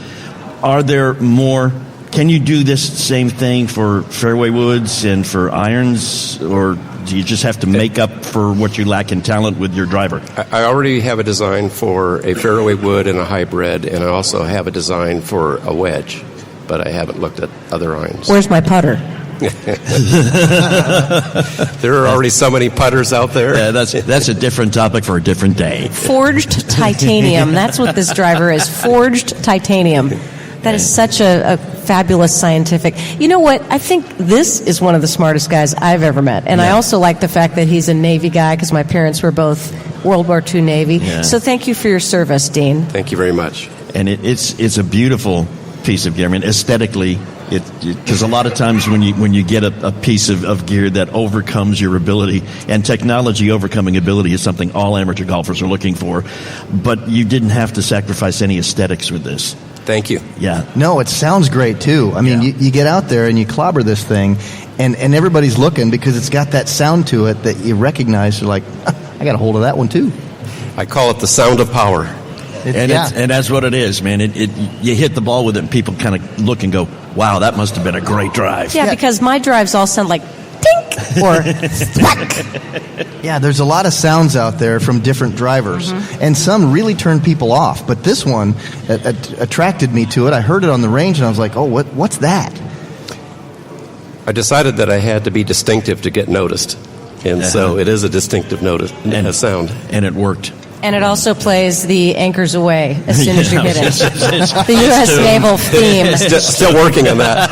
Are there more? Can you do this same thing for fairway woods and for irons, or do you just have to make up for what you lack in talent with your driver? I already have a design for a fairway wood and a hybrid, and I also have a design for a wedge, but I haven't looked at other irons. Where's my putter? There are already so many putters out there. Yeah, that's a different topic for a different day. Forged titanium. That's what this driver is. Forged titanium. That is such a fabulous scientific. You know what? I think this is one of the smartest guys I've ever met. And I also like the fact that he's a Navy guy, because my parents were both World War II Navy. Yeah. So thank you for your service, Dean. Thank you very much. And it's a beautiful piece of gear. I mean, aesthetically, Because a lot of times when you get a piece of gear that overcomes your ability, and technology overcoming ability is something all amateur golfers are looking for, but you didn't have to sacrifice any aesthetics with this. Thank you. Yeah. No, it sounds great too. I mean, you get out there and you clobber this thing, and everybody's looking because it's got that sound to it that you recognize. You're like, I got a hold of that one too. I call it the sound of power. And that's what it is, man. You hit the ball with it, and people kind of look and go, wow, that must have been a great drive. Yeah, because my drives all sound like tink or thwack. Yeah, there's a lot of sounds out there from different drivers, and some really turn people off. But this one attracted me to it. I heard it on the range, and I was like, oh, what's that? I decided that I had to be distinctive to get noticed. And so it is a distinctive sound. And it worked. And it also plays the Anchors Away as soon as you hit it. The U.S. Naval theme. Still working on that.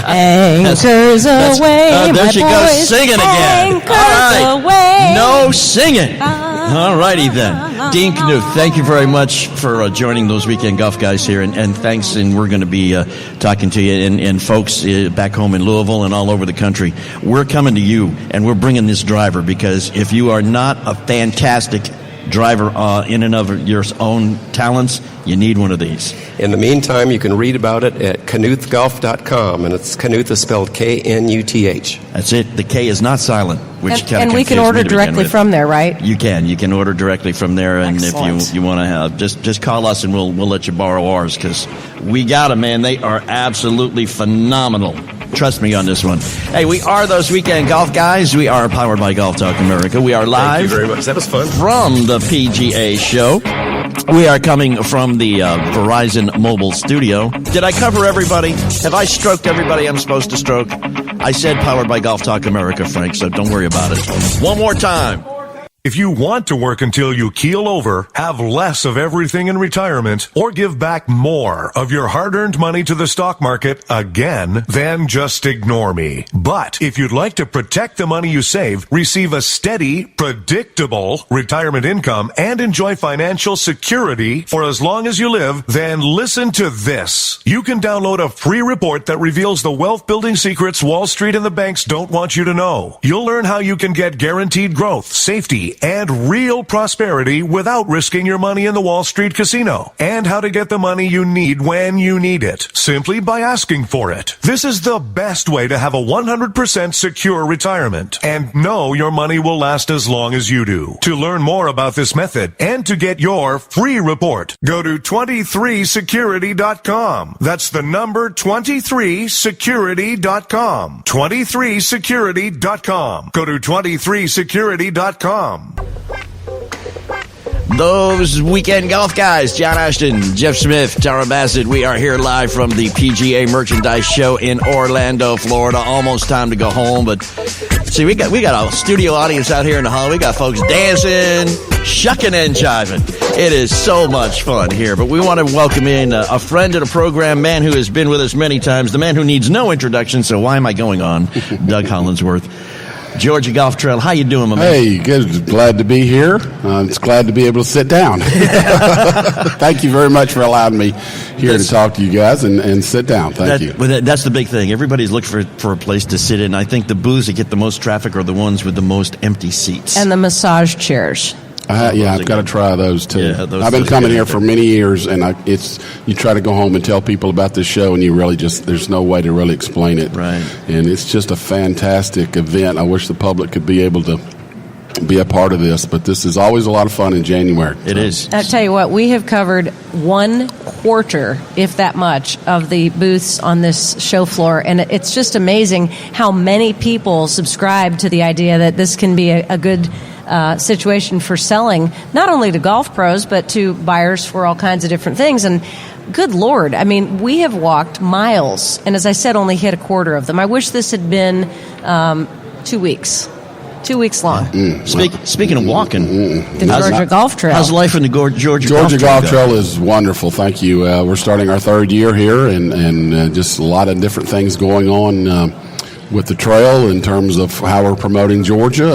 Anchors Away, there she goes singing again. Anchors All right. away. No singing. All righty then. Dean Knuth, thank you very much for joining those Weekend Golf guys here. And thanks, and we're going to be talking to you and folks back home in Louisville and all over the country. We're coming to you, and we're bringing this driver, because if you are not a fantastic driver in and of your own talents, you need one of these. In the meantime, you can read about it at knuthgolf.com, and it's Knuth is spelled K-N-U-T-H. That's it. The K is not silent, which and we can order directly from there, right? You can order directly from there, and Excellent. if you want to have, just call us and we'll let you borrow ours, because we got them, man. They are absolutely phenomenal. Trust me on this one. Hey, we are those Weekend Golf guys. We are powered by Golf Talk America. We are live. Thank you very much. That was fun. From the PGA Show. We are coming from the Verizon Mobile Studio. Did I cover everybody? Have I stroked everybody I'm supposed to stroke? I said powered by Golf Talk America, Frank, so don't worry about it. One more time. If you want to work until you keel over, have less of everything in retirement, or give back more of your hard-earned money to the stock market again, then just ignore me. But if you'd like to protect the money you save, receive a steady, predictable retirement income, and enjoy financial security for as long as you live, then listen to this. You can download a free report that reveals the wealth-building secrets Wall Street and the banks don't want you to know. You'll learn how you can get guaranteed growth, safety, and real prosperity without risking your money in the Wall Street casino, and how to get the money you need when you need it, simply by asking for it. This is the best way to have a 100% secure retirement and know your money will last as long as you do. To learn more about this method and to get your free report, go to 23security.com. That's the number 23security.com. 23security.com. Go to 23security.com. Those Weekend Golf guys, John Ashton, Jeff Smith, Tara Bassett. We are here live from the PGA Merchandise Show in Orlando, Florida. Almost time to go home, but see, we got a studio audience out here in the hall. We got folks dancing, shucking and jiving. It is so much fun here, but we want to welcome in a friend of the program, man who has been with us many times, the man who needs no introduction, so why am I going on? Doug Hollandsworth. Georgia Golf Trail, how you doing, my man? Hey, good. Glad to be here. It's glad to be able to sit down. Thank you very much for allowing me here to talk to you guys and sit down. Thank you. Well, that's the big thing. Everybody's looking for a place to sit in. I think the booths that get the most traffic are the ones with the most empty seats. And the massage chairs. Yeah, I've got to try those too. Yeah, I've been coming here for many years, and you try to go home and tell people about this show, and you really there's no way to really explain it. Right. And it's just a fantastic event. I wish the public could be able to be a part of this, but this is always a lot of fun in January. It is. I'll tell you what, we have covered 1/4, if that much, of the booths on this show floor, and it's just amazing how many people subscribe to the idea that this can be a good situation for selling, not only to golf pros, but to buyers for all kinds of different things. And good Lord, I mean, we have walked miles, and as I said, only hit 1/4 of them. I wish this had been 2 weeks. 2 weeks long. Speaking of walking, the Georgia Golf Trail. How's life in the Georgia Golf Trail is wonderful. Thank you. We're starting our 3rd year here, and just a lot of different things going on with the trail in terms of how we're promoting Georgia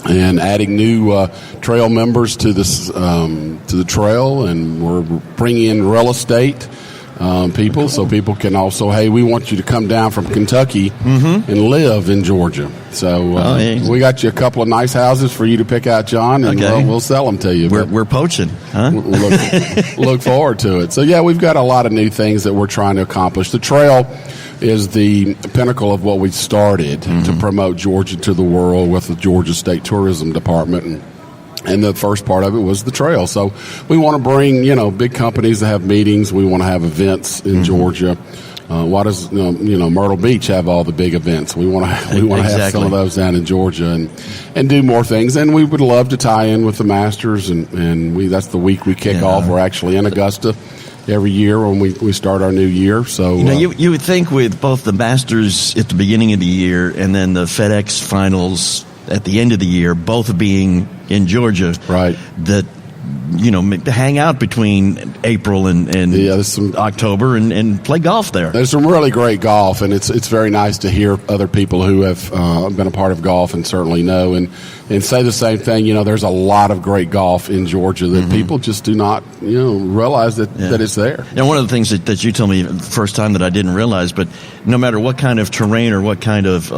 and adding new trail members to this to the trail, and we're bringing in real estate people, so people can also, hey, we want you to come down from Kentucky and live in Georgia. So we got you a couple of nice houses for you to pick out, John, and we'll sell them to you. We're poaching, huh? Look forward to it. So, yeah, we've got a lot of new things that we're trying to accomplish. The trail is the pinnacle of what we started to promote Georgia to the world with the Georgia State Tourism Department, and the first part of it was the trail. So we want to bring, big companies to have meetings. We want to have events in Georgia. Why does Myrtle Beach have all the big events? We want to have some of those down in Georgia and do more things. And we would love to tie in with the Masters, and that's the week we kick off. We're actually in Augusta every year when we start our new year. So you would think with both the Masters at the beginning of the year and then the FedEx Finals at the end of the year, both being in Georgia, right? That hang out between April and October and play golf there. There's some really great golf, and it's very nice to hear other people who have been a part of golf and certainly know and say the same thing. There's a lot of great golf in Georgia that people just do not realize that it's there. Now, one of the things that you told me the first time that I didn't realize, but no matter what kind of terrain or what kind of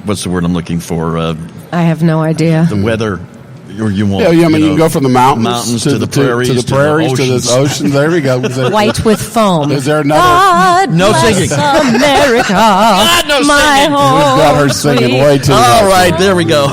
what's the word I'm looking for? I have no idea. The weather. You want, you can go from the mountains to the prairies, to the ocean. There we go. White with foam. Is there another? God no bless singing. America. God, no my singing. home. We've got her singing way too much. All right, there we go.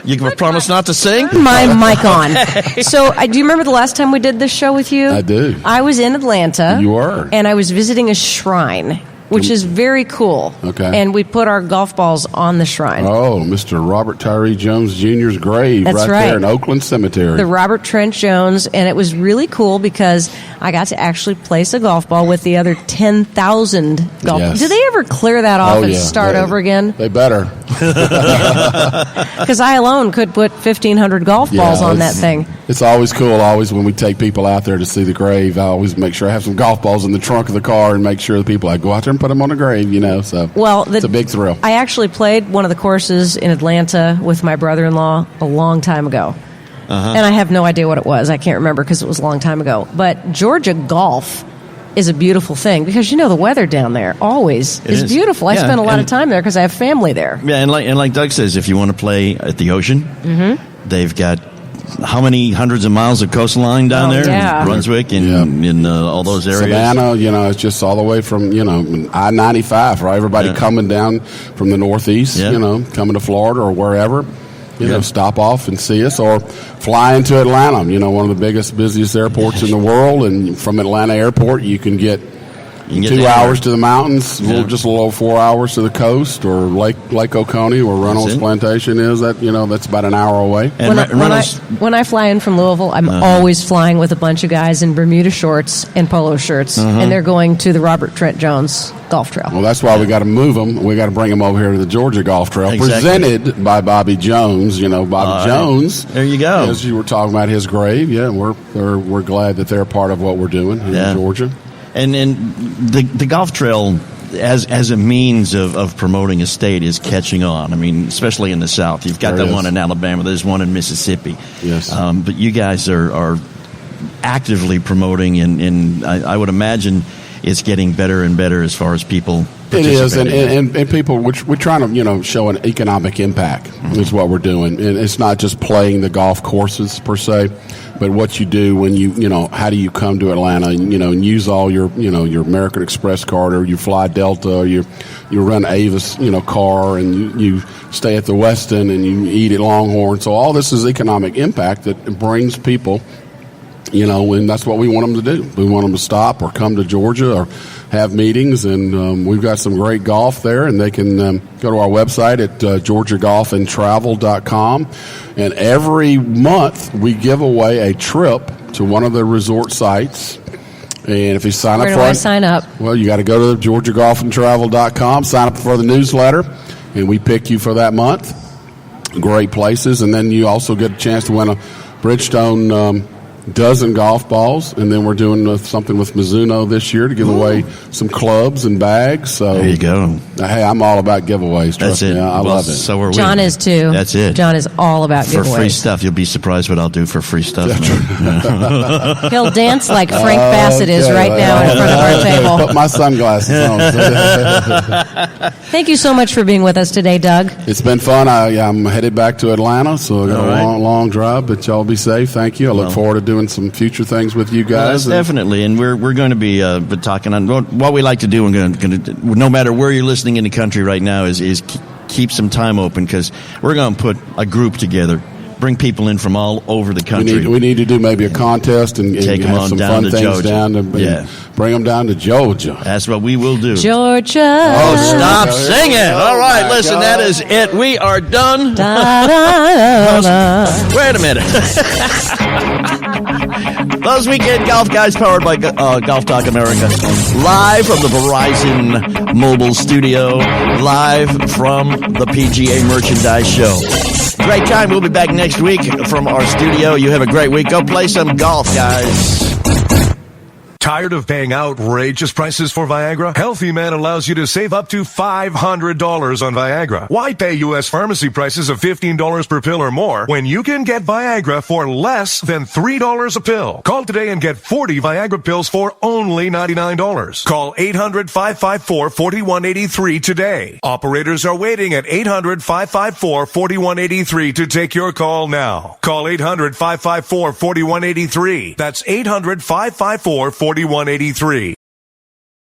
You can promise not to sing? My mic on. So, do you remember the last time we did this show with you? I do. I was in Atlanta. You were. And I was visiting a shrine, which is very cool. Okay. And we put our golf balls on the shrine. Oh, Mr. Robert Tyree Jones Jr.'s grave. That's right there in Oakland Cemetery. The Robert Trent Jones, and it was really cool because I got to actually place a golf ball with the other 10,000 golf. Yes. Do they ever clear that off and start over again? They better. Because I alone could put 1,500 golf balls on that thing. It's always cool. Always when we take people out there to see the grave, I always make sure I have some golf balls in the trunk of the car and make sure the people go out there and put them on the grave. So it's a big thrill. I actually played one of the courses in Atlanta with my brother-in-law a long time ago. And I have no idea what it was. I can't remember because it was a long time ago. But Georgia golf is a beautiful thing because the weather down there always is beautiful. I spend a lot of time there because I have family there. Yeah, and like Doug says, if you want to play at the ocean, they've got how many hundreds of miles of coastline down there? Yeah. In Brunswick and in all those areas. Savannah, it's just all the way from, I-95, right? Everybody coming down from the northeast, coming to Florida or wherever. Stop off and see us, or fly into Atlanta, one of the biggest, busiest airports in the world. And from Atlanta Airport, you can get 2 hours to the mountains, just a little over 4 hours to the coast, or Lake Oconee, where Reynolds Plantation is. That's about an hour away. And when I fly in from Louisville, I'm always flying with a bunch of guys in Bermuda shorts and polo shirts, and they're going to the Robert Trent Jones Golf Trail. Well, that's why we got to move them. We got to bring them over here to the Georgia Golf Trail, presented by Bobby Jones. Bobby Jones. There you go. As you were talking about his grave, we're glad that they're part of what we're doing here in Georgia. And the golf trail as a means of promoting a state is catching on. I mean, especially in the South. You've got one in Alabama. There's one in Mississippi. Yes. But you guys are actively promoting, and I would imagine it's getting better and better as far as people. It is, and people, we're trying to, show an economic impact is what we're doing. And it's not just playing the golf courses per se, but what you do when how do you come to Atlanta and, and use all your, your American Express card, or you fly Delta, or you run Avis, car, and you stay at the Westin and you eat at Longhorn. So all this is economic impact that brings people, and that's what we want them to do. We want them to stop or come to Georgia or have meetings, and we've got some great golf there, and they can go to our website at georgiagolfandtravel.com, and every month we give away a trip to one of the resort sites. And if you sign up Where do I sign up? Well, you got to go to georgiagolfandtravel.com, sign up for the newsletter, and we pick you for that month. Great places, and then you also get a chance to win a Bridgestone dozen golf balls, and then we're doing something with Mizuno this year to give away some clubs and bags. So there you go. Hey, I'm all about giveaways. Trust me, I love it. So are we. John is too. That's it. John is all about giveaways. For free stuff. You'll be surprised what I'll do for free stuff. He'll dance like Frank Bassett is right now in front of our table. Put my sunglasses on. Thank you so much for being with us today, Doug. It's been fun. I'm headed back to Atlanta, so I got a long drive, but y'all be safe. Thank you. I look forward to doing some future things with you guys. Definitely, and we're going to be talking on what we like to do. We're going to, no matter where you're listening in the country right now, is keep some time open, because we're going to put a group together. Bring people in from all over the country. We need to do maybe a contest and take them have on some down fun to things Georgia. Bring them down to Georgia. That's what we will do. Georgia. Oh, stop singing. All right, listen, that is it. We are done. Wait a minute. Those Weekend Golf Guys, powered by Golf Talk America. Live from the Verizon Mobile Studio. Live from the PGA Merchandise Show. Great time. We'll be back next week from our studio. You have a great week. Go play some golf, guys. Tired of paying outrageous prices for Viagra? Healthy Man allows you to save up to $500 on Viagra. Why pay U.S. pharmacy prices of $15 per pill or more when you can get Viagra for less than $3 a pill? Call today and get 40 Viagra pills for only $99. Call 800-554-4183 today. Operators are waiting at 800-554-4183 to take your call now. Call 800-554-4183. That's 800-554-4183.